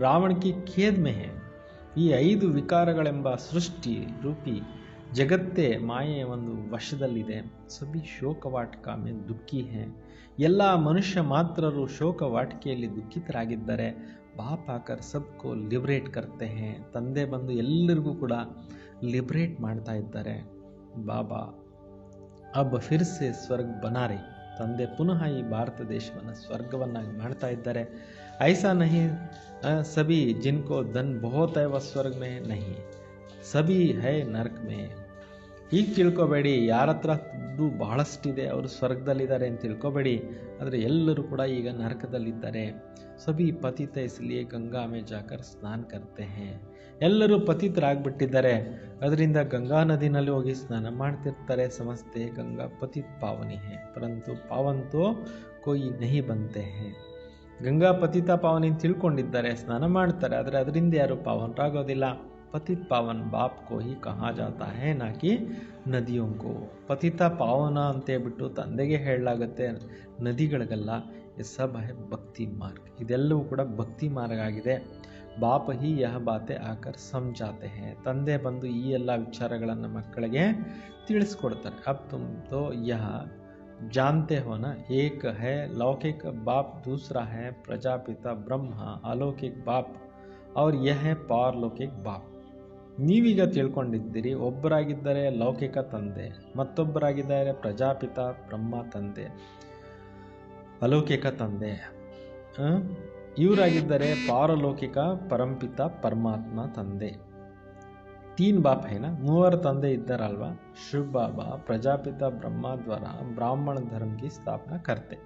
A: ರಾವಣ ಕಿ ಖೇದ್ ಮೇ ಹೈ. ಈ 5 ವಿಕಾರಗಳೆಂಬ ಸೃಷ್ಟಿ ರೂಪಿ ಜಗತ್ತೇ ಮಾಯೆಯ ಒಂದು ವಶದಲ್ಲಿದೆ. ಸಭಿ ಶೋಕವಾಟಿಕ ಮೇ ದುಃಖಿ ಹೇ. ಎಲ್ಲ ಮನುಷ್ಯ ಮಾತ್ರರು ಶೋಕವಾಟಿಕೆಯಲ್ಲಿ ದುಃಖಿತರಾಗಿದ್ದಾರೆ. ಬಾಪ್ ಆಕರ್ ಸಬ್ಕೋ ಲಿಬರೇಟ್ ಕರ್ತೆ ಹೇ. ತಂದೆ ಬಂದು ಎಲ್ಲರಿಗೂ ಕೂಡ ಲಿಬರೇಟ್ ಮಾಡ್ತಾ ಇದ್ದಾರೆ. ಬಾಬಾ ಅಬ್ ಫಿರ್ ಸೆ ಸ್ವರ್ಗ ಬನಾರೆ. ತಂದೆ ಪುನಃ ಈ ಭಾರತ ದೇಶವನ್ನು ಸ್ವರ್ಗವನ್ನಾಗಿ ಮಾಡ್ತಾ ಇದ್ದಾರೆ. ಐಸಾ ನಹಿ ಸಭಿ ಜಿನ್ಕೋ ಧನ್ ಬಹುತ್ ಹೈ ವ ಸ್ವರ್ಗ ಮೇ ನಹಿ, ಸಭಿ ಹೈ ನರಕ ಮೇ. ಈಗ ತಿಳ್ಕೊಬೇಡಿ ಯಾರ ಹತ್ರ ದುಡ್ಡು ಬಹಳಷ್ಟಿದೆ ಅವರು ಸ್ವರ್ಗದಲ್ಲಿದ್ದಾರೆ ಅಂತ ತಿಳ್ಕೊಬೇಡಿ. ಆದರೆ ಎಲ್ಲರೂ ಕೂಡ ಈಗ ನರಕದಲ್ಲಿದ್ದಾರೆ. ಸಭಿ ಪತಿತ ಇಸ್ಲಿಯೇ ಗಂಗಾ ಮೇ ಜಾಕರ್ ಸ್ನಾನ ಕರ್ತೆ ಹೇ. ಎಲ್ಲರೂ ಪತಿತರಾಗ್ಬಿಟ್ಟಿದ್ದಾರೆ, ಅದರಿಂದ ಗಂಗಾ ನದಿನಲ್ಲಿ ಹೋಗಿ ಸ್ನಾನ ಮಾಡ್ತಿರ್ತಾರೆ. ಸಮಸ್ತೆ ಗಂಗಾ ಪತಿತ್ ಪಾವನಿ ಹೇ, ಪರಂತು ಪಾವಂತೋ ಕೋಯಿ ನಹಿ ಬಂತೆ ಹೇ. ಗಂಗಾ ಪತಿತ ಪಾವನಿ ತಿಳ್ಕೊಂಡಿದ್ದಾರೆ, ಸ್ನಾನ ಮಾಡ್ತಾರೆ, ಆದರೆ ಅದರಿಂದ ಯಾರು ಪಾವನರಾಗೋದಿಲ್ಲ. ಪತಿತ್ ಪಾವನ್ ಬಾಪ್ ಕೋ ಹಿ ಕಹಾ ಜಾತಾ ಹೈ ನಾ ಕಿ ನದಿಯೋಂ ಕೋ. ಪತಿತ ಪಾವನ ಅಂತೇಳ್ಬಿಟ್ಟು ತಂದೆಗೆ ಹೇಳಲಾಗುತ್ತೆ, ನದಿಗಳಿಗಲ್ಲ. ये सब है ಭಕ್ತಿ ಮಾರ್ಗ. ಇದೆಲ್ಲವೂ ಕೂಡ ಭಕ್ತಿ ಮಾರ್ಗ ಆಗಿದೆ. ಬಾಪ್ ಹಿ ಯಹ ಬಾತೆ ಆಕರ್ ಸಮಜಾತೆ ಹೇ. ತಂದೆ ಬಂದು ಈ ಎಲ್ಲ ವಿಚಾರಗಳನ್ನು ಮಕ್ಕಳಿಗೆ ತಿಳಿಸ್ಕೊಡ್ತಾರೆ. ಅಬ್ ತುಮ್ ತೋ ಯಹ जानते हो ना, एक है लौकिक बाप, दूसरा है प्रजापिता ब्रह्म अलौकिक बाप, और यह है पारलौकिक बाप. ನೀವೀಗ ತಿಳ್ಕೊಂಡಿದ್ದೀರಿ, ಒಬ್ಬರಾಗಿದ್ದರೆ ಲೌಕಿಕ ತಂದೆ, ಮತ್ತೊಬ್ಬರಾಗಿದ್ದಾರೆ ಪ್ರಜಾಪಿತ ಬ್ರಹ್ಮ ತಂದೆ, ಅಲೌಕಿಕ ತಂದೆ. ಇವರಾಗಿದ್ದರೆ ಪಾರಲೌಕಿಕ ಪರಂಪಿತ ಪರಮಾತ್ಮ ತಂದೆ. 3 ಬಾಪ್ है ना, ಮೂವರು ತಂದೆ ಇದ್ದಾರಲ್ವಾ. ಶಿವ ಬಾಬಾ ಪ್ರಜಾಪಿತ ಬ್ರಹ್ಮ ದ್ವಾರ ಬ್ರಾಹ್ಮಣ ಧರ್ಮ की ಸ್ಥಾಪನಾ करते.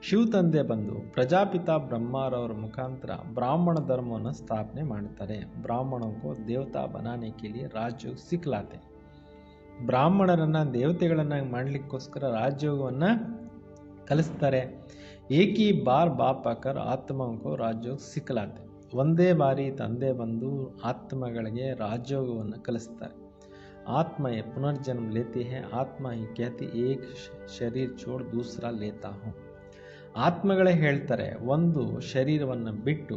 A: ಶಿವ ತಂದೆ ಬಂದು ಪ್ರಜಾಪಿತ ಬ್ರಹ್ಮರವರ ಮುಖಾಂತರ ಬ್ರಾಹ್ಮಣ ಧರ್ಮವನ್ನು ಸ್ಥಾಪನೆ ಮಾಡ್ತಾರೆ. ಬ್ರಾಹ್ಮಣಕ್ಕೂ ದೇವತಾ ಬನಾನೆ ಕೆ ಲಿಯೆ ರಾಜಯೋಗ ಸಿಕ್ಲಾತೆ. ಬ್ರಾಹ್ಮಣರನ್ನು ದೇವತೆಗಳನ್ನಾಗಿ ಮಾಡಲಿಕ್ಕೋಸ್ಕರ ರಾಜಯೋಗವನ್ನು ಕಲಿಸ್ತಾರೆ. ಏಕಿ ಬಾರ್ ಬಾಪ್ ಆಕರ್ ಆತ್ಮಕ್ಕೂ ರಾಜಯೋಗ ಸಿಕ್ಲಾತೆ. ಒಂದೇ ಬಾರಿ ತಂದೆ ಬಂದು ಆತ್ಮಗಳಿಗೆ ರಾಜಯೋಗವನ್ನು ಕಲಿಸ್ತಾರೆ. ಆತ್ಮ ಪುನರ್ಜನ್ಮ ಲೇತಿ ಹೈ. ಆತ್ಮ ಹಿ कहती ಏಕ್ ಶರೀರ छोड़ दूसरा लेता हूँ. ಆತ್ಮಗಳೇ ಹೇಳ್ತಾರೆ, ಒಂದು ಶರೀರವನ್ನು ಬಿಟ್ಟು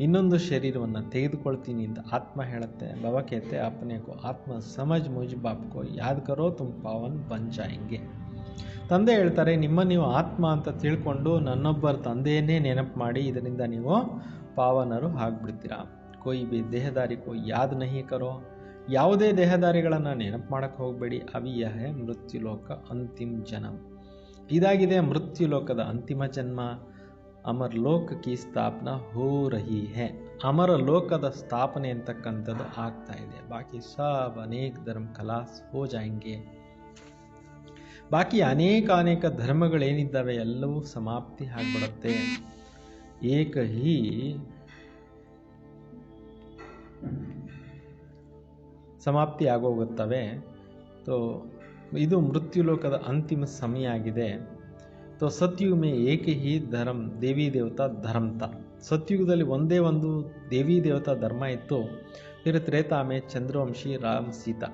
A: ಇನ್ನೊಂದು ಶರೀರವನ್ನು ತೆಗೆದುಕೊಳ್ತೀನಿ ಅಂತ ಆತ್ಮ ಹೇಳುತ್ತೆ. ಬಾಬಾ कहते अपने को ಆತ್ಮ ಸಮಜ್ ಮುझ ಬಾಪ್ ಕೋ ಯಾದ್ ಕರೋ ತುಮ್ ಪಾವನ್ ಬನ್ ಜಾಯೆಂಗೆ. ತಂದೆ ಹೇಳ್ತಾರೆ, ನಿಮ್ಮ ನೀವು ಆತ್ಮ ಅಂತ ತಿಳ್ಕೊಂಡು ನನ್ನೊಬ್ಬರ ತಂದೆಯನ್ನೇ ನೆನಪು ಮಾಡಿ, ಇದರಿಂದ ನೀವು ಪಾವನರು ಆಗ್ಬಿಡ್ತೀರಾ. ಕೋಯಿ ಬಿ ದೇಹದಾರಿ ಕೋ ಯಾದ್ ನಹಿ ಕರೋ. ಯಾವುದೇ ದೇಹದಾರಿಗಳನ್ನು ನೆನಪು ಮಾಡೋಕ್ಕೆ ಹೋಗಬೇಡಿ. ಅವಿಯ ಹೇ ಮೃತ್ಯುಲೋಕ ಅಂತಿಮ ಜನ್ಮ. ಇದಾಗಿದೆ ಮೃತ್ಯುಲೋಕದ ಅಂತಿಮ ಜನ್ಮ. ಅಮರಲೋಕ ಕಿ ಸ್ಥಾಪನಾ ಹೋ ರಹಿ ಹೈ. ಅಮರಲೋಕದ ಸ್ಥಾಪನೆ ಅಂತಕ್ಕಂಥದ್ದು ಆಗ್ತಾ ಇದೆ. ಬಾಕಿ ಸಬ್ ಅನೇಕ ಧರ್ಮ ಖಲಾಸ್ ಹೋ ಜಾಯೆಂಗೆ. ಬಾಕಿ ಅನೇಕ ಧರ್ಮಗಳೇನಿದ್ದಾವೆ ಎಲ್ಲವೂ ಸಮಾಪ್ತಿ ಆಗಿಬಿಡುತ್ತೆ. ಏಕ ಹಿ ಸಮಾಪ್ತಿ ಆಗೋಗುತ್ತವೆ. ತೋ ಇದು ಮೃತ್ಯುಲೋಕದ ಅಂತಿಮ ಸಮಯ ಆಗಿದೆ. तो सतयुग में एक ही धर्म देवी देवता धर्म था. सतयुगದಲ್ಲಿ ಒಂದೇ ಒಂದು ದೇವಿ ದೇವತಾ ಧರ್ಮ ಇತ್ತು. फिर त्रेता में चंद्रवंशी राम सीता.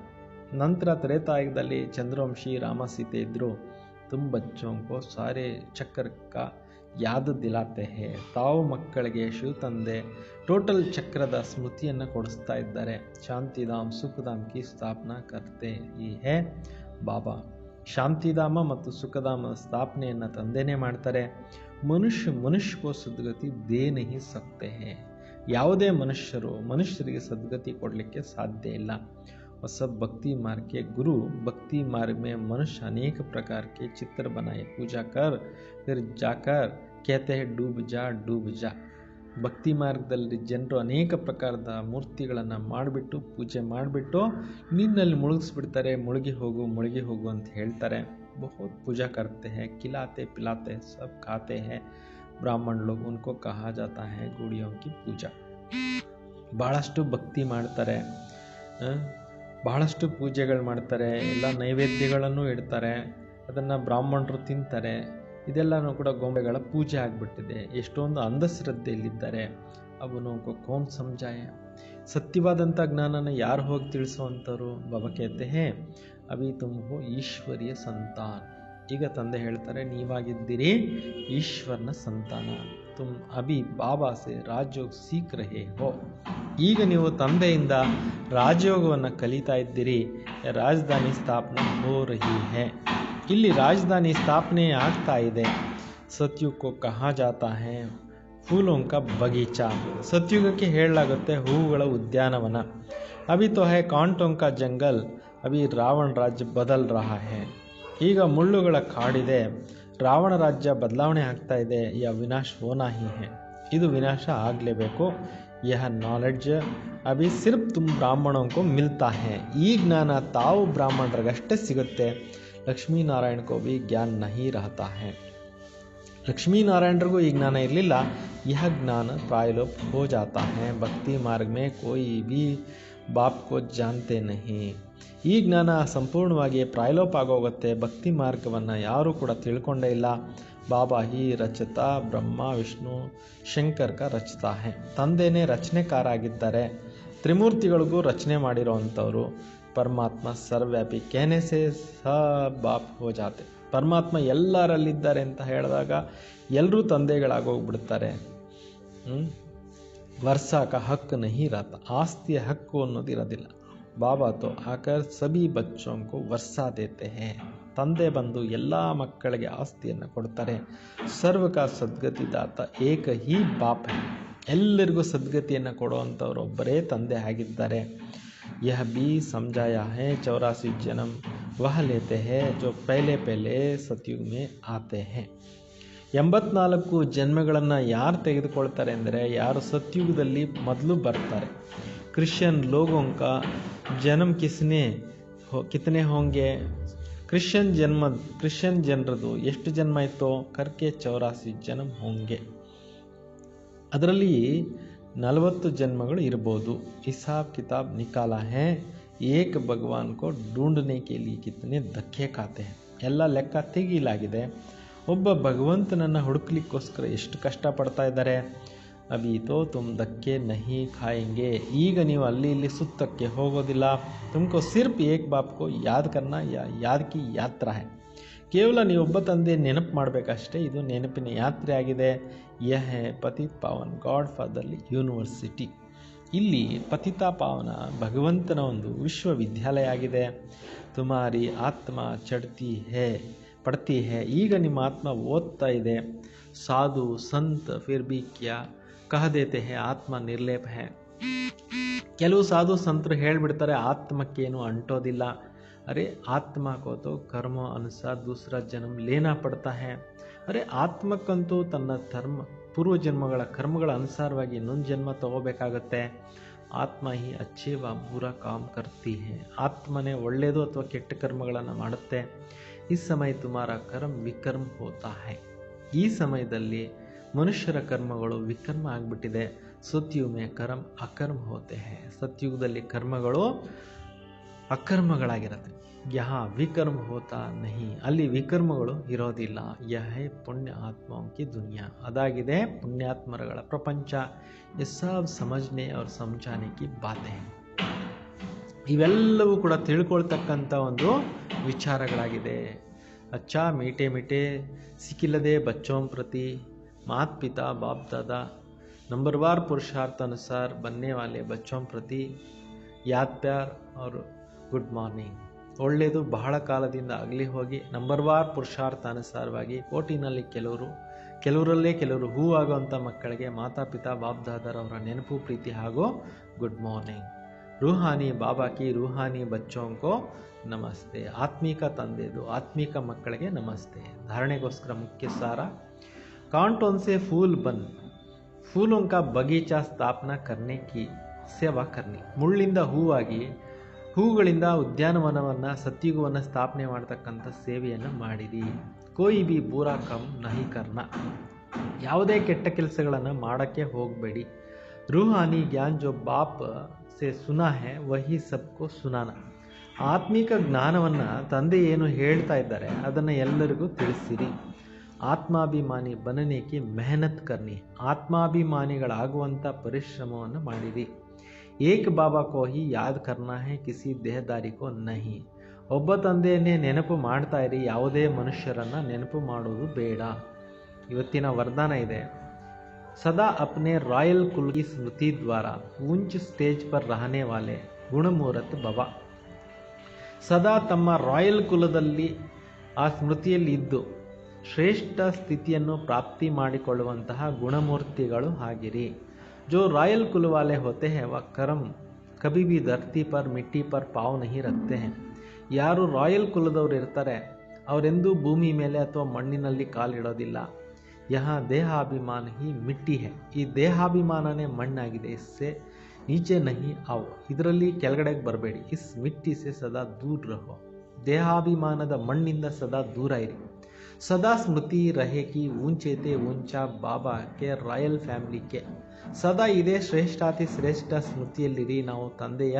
A: ನಂತರ ತ್ರೇತಾಯುಗದಲ್ಲಿ ಚಂದ್ರವಂಶಿ ರಾಮ ಸೀತೆ ಇದ್ದರು. तुम बच्चों को सारे चक्र का याद दिलाते हैं. ತಾವು ಮಕ್ಕಳಿಗೆ ಶಿವ ತಂದೆ ಟೋಟಲ್ ಚಕ್ರದ ಸ್ಮೃತಿಯನ್ನು ಕೊಡಿಸ್ತಾ ಇದ್ದಾರೆ. ಶಾಂತಿಧಾಮ್ ಸುಖಧಾಮ್ ಕಿ ಸ್ಥಾಪನಾ ಕರ್ತೆ ಹಿ ಹೈ ಬಾಬಾ. ಶಾಂತಿಧಾಮ ಮತ್ತು ಸುಖಧಾಮದ ಸ್ಥಾಪನೆಯನ್ನು ತಂದೆನೇ ಮಾಡ್ತಾರೆ. ಮನುಷ್ಯಕೋ ಸದ್ಗತಿ ದೇ ನಹಿ ಸಕ್ತೆ ಹೈ. ಯಾವುದೇ ಮನುಷ್ಯರಿಗೆ ಸದ್ಗತಿ ಕೊಡಲಿಕ್ಕೆ ಸಾಧ್ಯ ಇಲ್ಲ. ಹೊಸ ಭಕ್ತಿ मार्ग के गुरु भक्ति मार्ग में मनुष्य अनेक प्रकार के चित्र बनाए पूजा कर फिर जाकर कहते हैं डूब जा. ಭಕ್ತಿ ಮಾರ್ಗದಲ್ಲಿ ಜನರು ಅನೇಕ ಪ್ರಕಾರದ ಮೂರ್ತಿಗಳನ್ನು ಮಾಡಿಬಿಟ್ಟು ಪೂಜೆ ಮಾಡಿಬಿಟ್ಟು ನೀರಿನಲ್ಲಿ ಮುಳುಗಿಸ್ಬಿಡ್ತಾರೆ. ಮುಳುಗಿ ಹೋಗು ಅಂತ ಹೇಳ್ತಾರೆ. ಬಹುತ್ ಪೂಜಾ करते हैं खिलाते पिलाते सब खाते हैं. ब्राह्मण लोग उनको कहा जाता है गुड़ियों की पूजा. ಬಹಳಷ್ಟು ಭಕ್ತಿ ಮಾಡ್ತಾರೆ, ಬಹಳಷ್ಟು ಪೂಜೆಗಳು ಮಾಡ್ತಾರೆ, ಎಲ್ಲ ನೈವೇದ್ಯಗಳನ್ನು ಇಡ್ತಾರೆ, ಅದನ್ನು ಬ್ರಾಹ್ಮಣರು ತಿಂತಾರೆ. ಇದೆಲ್ಲನೂ ಕೂಡ ಗೊಂಬೆಗಳ ಪೂಜೆ ಆಗಿಬಿಟ್ಟಿದೆ. ಎಷ್ಟೊಂದು ಅಂಧಶ್ರದ್ಧೆಯಲ್ಲಿದ್ದಾರೆ. ಅವನು ಕೌನ್ ಸಮಜಾಯ. ಸತ್ಯವಾದಂಥ ಜ್ಞಾನನ ಯಾರು ಹೋಗಿ ತಿಳಿಸುವಂಥವ್ರು? ಬಾಬಾ ಕೇತೆ ಹೇ ಅಭಿ ತುಮ್ ಹೋ ಈಶ್ವರಿಯ ಸಂತಾನ. ಈಗ ತಂದೆ ಹೇಳ್ತಾರೆ, ನೀವಾಗಿದ್ದೀರಿ ಈಶ್ವರನ ಸಂತಾನ. ತುಮ್ ಅಭಿ ಬಾಬಾ ಸೆ ರಾಜಯೋಗ ಸೀಖ್ ರಹೇ ಹೋ. ಈಗ ನೀವು ತಂದೆಯಿಂದ ರಾಜಯೋಗವನ್ನು ಕಲಿತಾ ಇದ್ದೀರಿ. ರಾಜಧಾನಿ ಸ್ಥಾಪನಾ ಹೋ ರಹಿ ಹೈ. ಇಲ್ಲಿ ರಾಜಧಾನಿ ಸ್ಥಾಪನೆ ಆಗ್ತಾ ಇದೆ. ಸತ್ಯುಗ್ ಕೋ ಕಹಾ ಜಾತಾ ಹೈ ಫೂಲೋಂ ಕಾ ಬಗೀಚಾ. ಸತ್ಯುಗಕ್ಕೆ ಹೇಳಲಾಗುತ್ತೆ ಹೂವುಗಳ ಉದ್ಯಾನವನ. ಅಭಿ ತೋ ಹೈ ಕಾಂಟೋಂ ಕಾ ಜಂಗಲ್. ಅಭಿ ರಾವಣ ರಾಜ್ಯ ಬದಲ್ ರಹಾ ಹೈ. ಈಗ ಮುಳ್ಳುಗಳ ಕಾಡಿದೆ. ರಾವಣ ರಾಜ್ಯ ಬದಲಾವಣೆ ಆಗ್ತಾ ಇದೆ. ಯಾ ವಿನಾಶ ಹೋನಾ ಹಿ ಹೈ. ಇದು ವಿನಾಶ ಆಗಲೇಬೇಕು. ಯಹ ನಾಲೆಡ್ಜ್ ಅಭಿ ಸಿರ್ಫ್ ತುಮ್ ಬ್ರಾಹ್ಮಣೋಂ ಕೋ ಮಿಲ್ತಾ ಹೈ. ಈ ಜ್ಞಾನ ತಾವು ಬ್ರಾಹ್ಮಣರಿಗಷ್ಟೇ ಸಿಗುತ್ತೆ. ಲಕ್ಷ್ಮೀನಾರಾಯಣ ಕೋ ಭಿ ಜ್ಞಾನ ನಹಿ ರಹತಾ ಹೈ. ಲಕ್ಷ್ಮೀನಾರಾಯಣರಿಗೂ ಈ ಜ್ಞಾನ ಇರಲಿಲ್ಲ. ಯಹ ಜ್ಞಾನ ಪ್ರಾಯಲೋಪ್ ಹೋ ಜಾತಾ ಹೈ. ಭಕ್ತಿ ಮಾರ್ಗ ಮೇ ಕೋಯಿ ಭಿ ಬಾಪ್ ಕೋ ಜಾನ್ತೆ ನಹಿ. ಈ ಜ್ಞಾನ ಸಂಪೂರ್ಣವಾಗಿ ಪ್ರಾಯಲೋಪ ಆಗೋಗುತ್ತೆ. ಭಕ್ತಿ ಮಾರ್ಗವನ್ನು ಯಾರೂ ಕೂಡ ತಿಳ್ಕೊಂಡೇ ಇಲ್ಲ. ಬಾಬಾ ಹಿ ರಚತಾ ಬ್ರಹ್ಮ ವಿಷ್ಣು ಶಂಕರ್ ಕ ರಚತಾ ಹೈ. ತಂದೆನೇ ರಚನೆಕಾರ ಆಗಿದ್ದಾರೆ. ತ್ರಿಮೂರ್ತಿಗಳಿಗೂ ರಚನೆ ಮಾಡಿರೋವಂಥವ್ರು. ಪರಮಾತ್ಮ ಸರ್ವ್ಯಾಪಿ कहने से सब बाप हो जाते. ಪರಮಾತ್ಮ ಎಲ್ಲರಲ್ಲಿದ್ದಾರೆ ಅಂತ ಹೇಳಿದಾಗ ಎಲ್ಲರೂ ತಂದೆಗಳಾಗೋಗ್ಬಿಡ್ತಾರೆ. ವರ್ಷಕ ಹಕ್ಕು ನಹಿ ರಹತಾ. ಆಸ್ತಿಯ ಹಕ್ಕು ಅನ್ನೋದಿರೋದಿಲ್ಲ. ಬಾಬಾ ತೋ ಆಕರ್ ಸಭಿ ಬಚ್ಚೋಂ ಕೋ ವರ್ಷಾ ದೇತೆ ಹೈ. ತಂದೆ ಬಂದು ಎಲ್ಲ ಮಕ್ಕಳಿಗೆ ಆಸ್ತಿಯನ್ನು ಕೊಡ್ತಾರೆ. ಸರ್ವಕ ಸದ್ಗತಿ ದಾತ ಏಕ ಹಿ ಬಾಪ್ ಹೈ. ಎಲ್ಲರಿಗೂ ಸದ್ಗತಿಯನ್ನು ಕೊಡುವಂಥವ್ರು ಒಬ್ಬರೇ ತಂದೆ ಆಗಿದ್ದಾರೆ. यह भी समझाया है 84 जन्म वह लेते हैं जो पहले सतयुग में आते हैं. 84 ಜನ್ಮಗಳನ್ನು ಯಾರು ತೆಗೆದುಕೊಳ್ತಾರೆ ಅಂದರೆ ಯಾರು ಸತ್ಯುಗದಲ್ಲಿ ಮೊದಲು ಬರ್ತಾರೆ. ಕ್ರಿಶ್ಚಿಯನ್ ಲೋಗೋಂ ಕಾ ಜನ್ಮ ಕಿತನೆ ಹೋಂಗೆ. ಕ್ರಿಶ್ಚಿಯನ್ ಜನರದು ಎಷ್ಟು ಜನ್ಮ ಇತ್ತೋ ಕರ್ಕೆ 84 ಜನ್ಮ ಹೋಂಗೆ. ಅದರಲ್ಲಿ 40 ಜನ್ಮಗಳು ಇರ್ಬೋದು. ಹಿಸಾಬ್ ಕಿತಾಬ್ ನಿಕಾಲಾ ಹೈ. ಏಕ ಭಗವಾನ್ ಕೋ ಢೂಂಢನೆ ಕೆ ಲಿಯೆ ಕಿತನೆ ಧಕ್ಕೆ ಖಾತೆ ಹೈ. ಎಲ್ಲ ಲೆಕ್ಕ ತೆಗೀಲಾಗಿದೆ. ಒಬ್ಬ ಭಗವಂತನನ್ನು ಹುಡುಕ್ಲಿಕ್ಕೋಸ್ಕರ ಎಷ್ಟು ಕಷ್ಟಪಡ್ತಾ ಇದ್ದಾರೆ. ಅಭಿ ತೋ ತುಮ್ ಧಕ್ಕೆ ನಹಿ ಖಾಯೆಂಗೆ. ಈಗ ನೀವು ಅಲ್ಲಿ ಇಲ್ಲಿ ಸುತ್ತಕ್ಕೆ ಹೋಗೋದಿಲ್ಲ. ತುಮಕೋ ಸಿರ್ಫ್ ಏಕ್ ಬಾಪ್ ಕೋ ಯಾದ್ ಕರ್ನಾ ಯಾದ್ ಕಿ ಯಾತ್ರಾ ಹೈ. ಕೇವಲ ನೀವೊಬ್ಬ ತಂದೆ ನೆನಪು ಮಾಡಬೇಕಷ್ಟೇ. ಇದು ನೆನಪಿನ ಯಾತ್ರೆ ಆಗಿದೆ. ಯಹ ಪತಿತ್ ಪಾವನ್ ಗಾಡ್ ಫಾದರ್ಲಿ ಯೂನಿವರ್ಸಿಟಿ. ಇಲ್ಲಿ ಪತಿತ ಪಾವನ ಭಗವಂತನ ಒಂದು ವಿಶ್ವವಿದ್ಯಾಲಯ ಆಗಿದೆ. ತುಮಾರಿ ಆತ್ಮ ಪಡ್ತಿ ಹೇ. ಈಗ ನಿಮ್ಮ ಆತ್ಮ ಓದ್ತಾ ಇದೆ. ಸಾಧು ಸಂತ್ ಫಿರ್ ಬಿ ಕ್ಯಾ ಕಹ ದೇತೆ ಹೇ ಆತ್ಮ ನಿರ್ಲೇಪ ಹೇ. ಕೆಲವು ಸಾಧು ಸಂತರು ಹೇಳಿಬಿಡ್ತಾರೆ ಆತ್ಮಕ್ಕೇನು ಅಂಟೋದಿಲ್ಲ. अरे आत्मा को तो कर्म अनुसार दूसरा जन्म लेना पड़ता है. अरे ಆತ್ಮಕ್ಕಂತೂ ತನ್ನ ಪೂರ್ವ ಜನ್ಮಗಳ ಕರ್ಮಗಳ ಅನುಸಾರವಾಗಿ ಇನ್ನೊಂದು ಜನ್ಮ ತಗೋಬೇಕಾಗತ್ತೆ. ಆತ್ಮ ಹಿ ಅಚ್ಚೇ ವ ಬುರಾ ಕಾಮ್ ಕರ್ತಿ ಹೇ, ಆತ್ಮನೇ ಒಳ್ಳೆಯದು ಅಥವಾ ಕೆಟ್ಟ ಕರ್ಮಗಳನ್ನು ಮಾಡುತ್ತೆ. ಈ ಸಮಯ ತುಮಾರ ಕರ್ಮ ವಿಕರ್ಮ ಹೋತಾ ಹೈ, ಈ ಸಮಯದಲ್ಲಿ ಮನುಷ್ಯರ ಕರ್ಮಗಳು ವಿಕರ್ಮ ಆಗಿಬಿಟ್ಟಿದೆ. ಸತ್ಯುಗ ಮೇ ಕರ್ಮ ಅಕರ್ಮ ಹೋತೆ ಹೈ, ಸತ್ಯುಗದಲ್ಲಿ ಕರ್ಮಗಳು ಅಕರ್ಮಗಳಾಗಿರುತ್ತೆ. ಯಹ ವಿಕರ್ಮ ಹೋತಾ ನಹಿ, ಅಲ್ಲಿ ವಿಕರ್ಮಗಳು ಇರೋದಿಲ್ಲ. ಯಹ ಪುಣ್ಯ ಆತ್ಮಾओं की दुनिया, ಅದಾಗಿದೆ ಪುಣ್ಯಾತ್ಮರಗಳ ಪ್ರಪಂಚ. ये सब समझने और समझाने की बातें हैं. ಇವೆಲ್ಲವೂ ಕೂಡ ತಿಳ್ಕೊಳ್ತಕ್ಕಂಥ ಒಂದು ವಿಚಾರಗಳಾಗಿದೆ. अच्छा मीठे मीठे सिकिलदे बच्चों प्रति माता पिता बाप दादा नंबरवार पुरुषार्थ अनुसार बनने वाले बच्चों प्रति याद प्यार और गुड मॉर्निंग. ಒಳ್ಳೆಯದು ಬಹಳ ಕಾಲದಿಂದ ಆಗಲಿ ಹೋಗಿ ನಂಬರ್ವಾರ್ ಪುರುಷಾರ್ಥ ಅನುಸಾರವಾಗಿ ಕೋಟಿನಲ್ಲಿ ಕೆಲವರಲ್ಲೇ ಕೆಲವರು ಹೂ ಆಗುವಂಥ ಮಕ್ಕಳಿಗೆ ಮಾತಾ ಪಿತಾ ಬಾಪ್ ದಾದಾರವರ ನೆನಪು ಪ್ರೀತಿ ಹಾಗೂ ಗುಡ್ ಮಾರ್ನಿಂಗ್. ರೂಹಾನಿ ಬಾಬಾ ಕಿ ರೂಹಾನಿ ಬಚ್ಚೋಂಕೋ ನಮಸ್ತೆ, ಆತ್ಮಿಕ ತಂದೆದು ಆತ್ಮಿಕ ಮಕ್ಕಳಿಗೆ ನಮಸ್ತೆ. ಧಾರಣೆಗೋಸ್ಕರ ಮುಖ್ಯ ಸಾರ, ಕಾಂಟೋನ್ ಸೆ ಫೂಲ್ ಬನ್ ಫೂಲೋं का बगीचा ಸ್ಥಾಪನಾ करने की ಸೇವಾ करनी. ಮುಳ್ಳಿಂದ ಹೂವಾಗಿ ಹೂಗಳಿಂದ ಉದ್ಯಾನವನವನ್ನು ಸತ್ಯುಗವನ್ನು ಸ್ಥಾಪನೆ ಮಾಡ್ತಕ್ಕಂಥ ಸೇವೆಯನ್ನು ಮಾಡಿರಿ. ಕೋಯಿ ಬಿ ಬೂರಾ ಕಮ್ ನಹಿ ಕರ್ನ, ಯಾವುದೇ ಕೆಟ್ಟ ಕೆಲಸಗಳನ್ನು ಮಾಡೋಕ್ಕೆ ಹೋಗಬೇಡಿ. ರೂಹಾನಿ ಜ್ಞಾನ್ ಜೋ ಬಾಪ್ ಸೆ ಸುನಾ ಹೇ ವಹಿ ಸಬ್ಕೋ ಸುನಾನ, ಆತ್ಮಿಕ ಜ್ಞಾನವನ್ನು ತಂದೆ ಏನು ಹೇಳ್ತಾ ಇದ್ದಾರೆ ಅದನ್ನು ಎಲ್ಲರಿಗೂ ತಿಳಿಸಿರಿ. ಆತ್ಮಾಭಿಮಾನಿ ಬನನೇಕಿ ಮೆಹನತ್ ಕರ್ನಿ, ಆತ್ಮಾಭಿಮಾನಿಗಳಾಗುವಂಥ ಪರಿಶ್ರಮವನ್ನು ಮಾಡಿರಿ. ಏಕ ಬಾಬಾ ಕೋ ಹಿ ಯಾದ್ ಕರ್ನಾ ಹೇ ಕಿಸಿ ದೇಹದಾರಿ ಕೋ ನಹಿ, ಒಬ್ಬ ತಂದೆಯನ್ನೇ ನೆನಪು ಮಾಡ್ತಾ ಇರಿ, ಯಾವುದೇ ಮನುಷ್ಯರನ್ನು ನೆನಪು ಮಾಡೋದು ಬೇಡ. ಇವತ್ತಿನ ವರದಾನ ಇದೆ, ಸದಾ ಅಪ್ನೆ ರಾಯಲ್ ಕುಲ್ ಕಿ ಸ್ಮೃತಿ ದ್ವಾರ ಊಂಚ್ ಸ್ಟೇಜ್ ಪರ್ ರಹನೆ ವಾಲೆ ಗುಣಮೂರತ್ ಭವ. ಸದಾ ತಮ್ಮ ರಾಯಲ್ ಕುಲದಲ್ಲಿ ಆ ಸ್ಮೃತಿಯಲ್ಲಿ ಇದ್ದು ಶ್ರೇಷ್ಠ ಸ್ಥಿತಿಯನ್ನು ಪ್ರಾಪ್ತಿ ಮಾಡಿಕೊಳ್ಳುವಂತಹ ಗುಣಮೂರ್ತಿಗಳು ಆಗಿರಿ. जो रॉयल कुल वाले होते हैं वह कर्म कभी भी धरती पर मिट्टी पर पाँव नहीं रखते हैं. ಯಾರು ರಾಯಲ್ ಕುಲದವರು ಇರ್ತಾರೆ ಅವರೆಂದೂ ಭೂಮಿ ಮೇಲೆ ಅಥವಾ ಮಣ್ಣಿನಲ್ಲಿ ಕಾಲಿಡೋದಿಲ್ಲ. ಯಹ ದೇಹಾಭಿಮಾನ ಹಿ ಮಿಟ್ಟಿ ಹೇ, ಈ ದೇಹಾಭಿಮಾನನೇ ಮಣ್ಣಾಗಿದೆ. ಇಸ್ಸೆ ನೀಚೆ ನಹಿ ಆವ್, ಇದರಲ್ಲಿ ಕೆಳಗಡೆಗೆ ಬರಬೇಡಿ. ಇಸ್ ಮಿಟ್ಟಿ ಸೆ ಸದಾ ದೂರ ರಹೋ, ದೇಹಾಭಿಮಾನದ ಮಣ್ಣಿಂದ ಸದಾ ದೂರ ಇರಿ. ಸದಾ ಸ್ಮೃತಿ ರಹೆ ಕಿ ಊಂಚೇತೆ ಊಂಚಾ ಬಾಬಾ ಕೆ ರಾಯಲ್ ಫ್ಯಾಮಿಲಿ ಕೆ, ಸದಾ ಇದೇ ಶ್ರೇಷ್ಠಾತಿ ಶ್ರೇಷ್ಠ ಸ್ಮೃತಿಯಲ್ಲಿರಿ, ನಾವು ತಂದೆಯ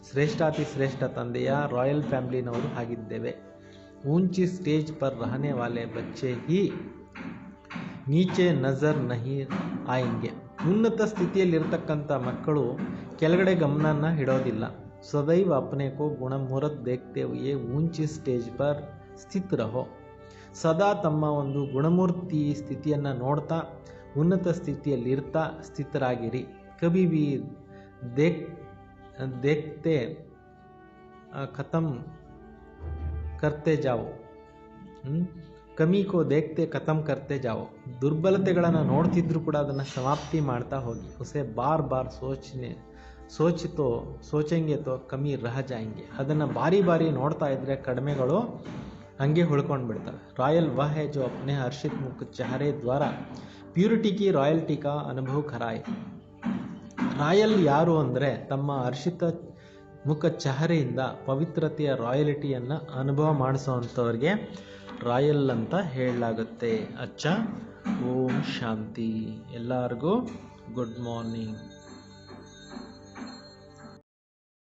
A: ಶ್ರೇಷ್ಠಾತಿ ಶ್ರೇಷ್ಠ ತಂದೆಯ ರಾಯಲ್ ಫ್ಯಾಮಿಲಿನವರು ಆಗಿದ್ದೇವೆ. ಊಂಚಿ ಸ್ಟೇಜ್ ಪರ್ ರಹನೆ ವಾಲೆ ಬಚ್ಚೆ ಹಿ ನೀಚೆ ನಜರ್ ನಹಿ ಆಯಂಗೆ, ಉನ್ನತ ಸ್ಥಿತಿಯಲ್ಲಿರ್ತಕ್ಕಂಥ ಮಕ್ಕಳು ಕೆಳಗಡೆ ಗಮನನ ಇಡೋದಿಲ್ಲ. ಸದೈವ ಅಪ್ನೆ ಕೋ ಗುಣಮೂರತ್ ದೇಖ್ತೆ ಹುಯೆ ಊಂಚಿ ಸ್ಟೇಜ್ ಪರ್ ಸ್ಥಿತ್ ರಹೋ, ಸದಾ ತಮ್ಮ ಒಂದು ಗುಣಮೂರ್ತಿ ಸ್ಥಿತಿಯನ್ನು ನೋಡ್ತಾ ಉನ್ನತ ಸ್ಥಿತಿಯಲ್ಲಿರ್ತಾ ಸ್ಥಿತರಾಗಿರಿ. ಕಭಿ ಬಿ ದೇಖ್ತೆ ಖತಮ್ ಕರ್ತೆ ಜಾವೋ, ಕಮಿ ಕೋ ದೇಖ್ತೆ ಖತಮ್ ಕರ್ತೆ ಜಾವೋ, ದುರ್ಬಲತೆಗಳನ್ನು ನೋಡ್ತಿದ್ರು ಕೂಡ ಅದನ್ನು ಸಮಾಪ್ತಿ ಮಾಡ್ತಾ ಹೋಗಿ. ಉಸೆ ಬಾರ್ ಬಾರ್ ಸೋಚೆಂಗೆ ತೋ ಕಮಿ ರಹ ಜಾಯಂಗೆ, ಅದನ್ನು ಬಾರಿ ಬಾರಿ ನೋಡ್ತಾ ಇದ್ರೆ ಕಡಿಮೆಗಳು ಹಂಗೆ ಉಳ್ಕೊಂಡು ಬಿಡ್ತವೆ. ರಾಯಲ್ ವಹ ಹೈ ಜೋ ಅಪ್ನೆ ಹರ್ಷಿತ್ ಮುಖ ಚಹರೆ ದ್ವಾರ ಪ್ಯೂರಿಟಿ ಕಿ ರಾಯಲ್ಟಿ ಕಾ ಅನುಭವ ಖರಾಯ್. ರಾಯಲ್ ಯಾರು ಅಂದರೆ ತಮ್ಮ ಹರ್ಷಿತ ಮುಖ ಚಹರೆಯಿಂದ ಪವಿತ್ರತೆಯ ರಾಯಲಿಟಿಯನ್ನು ಅನುಭವ ಮಾಡಿಸೋವಂಥವ್ರಿಗೆ ರಾಯಲ್ ಅಂತ ಹೇಳಲಾಗುತ್ತೆ. ಅಚ್ಚ, ಓಂ ಶಾಂತಿ. ಎಲ್ಲರಿಗೂ ಗುಡ್ ಮಾರ್ನಿಂಗ್.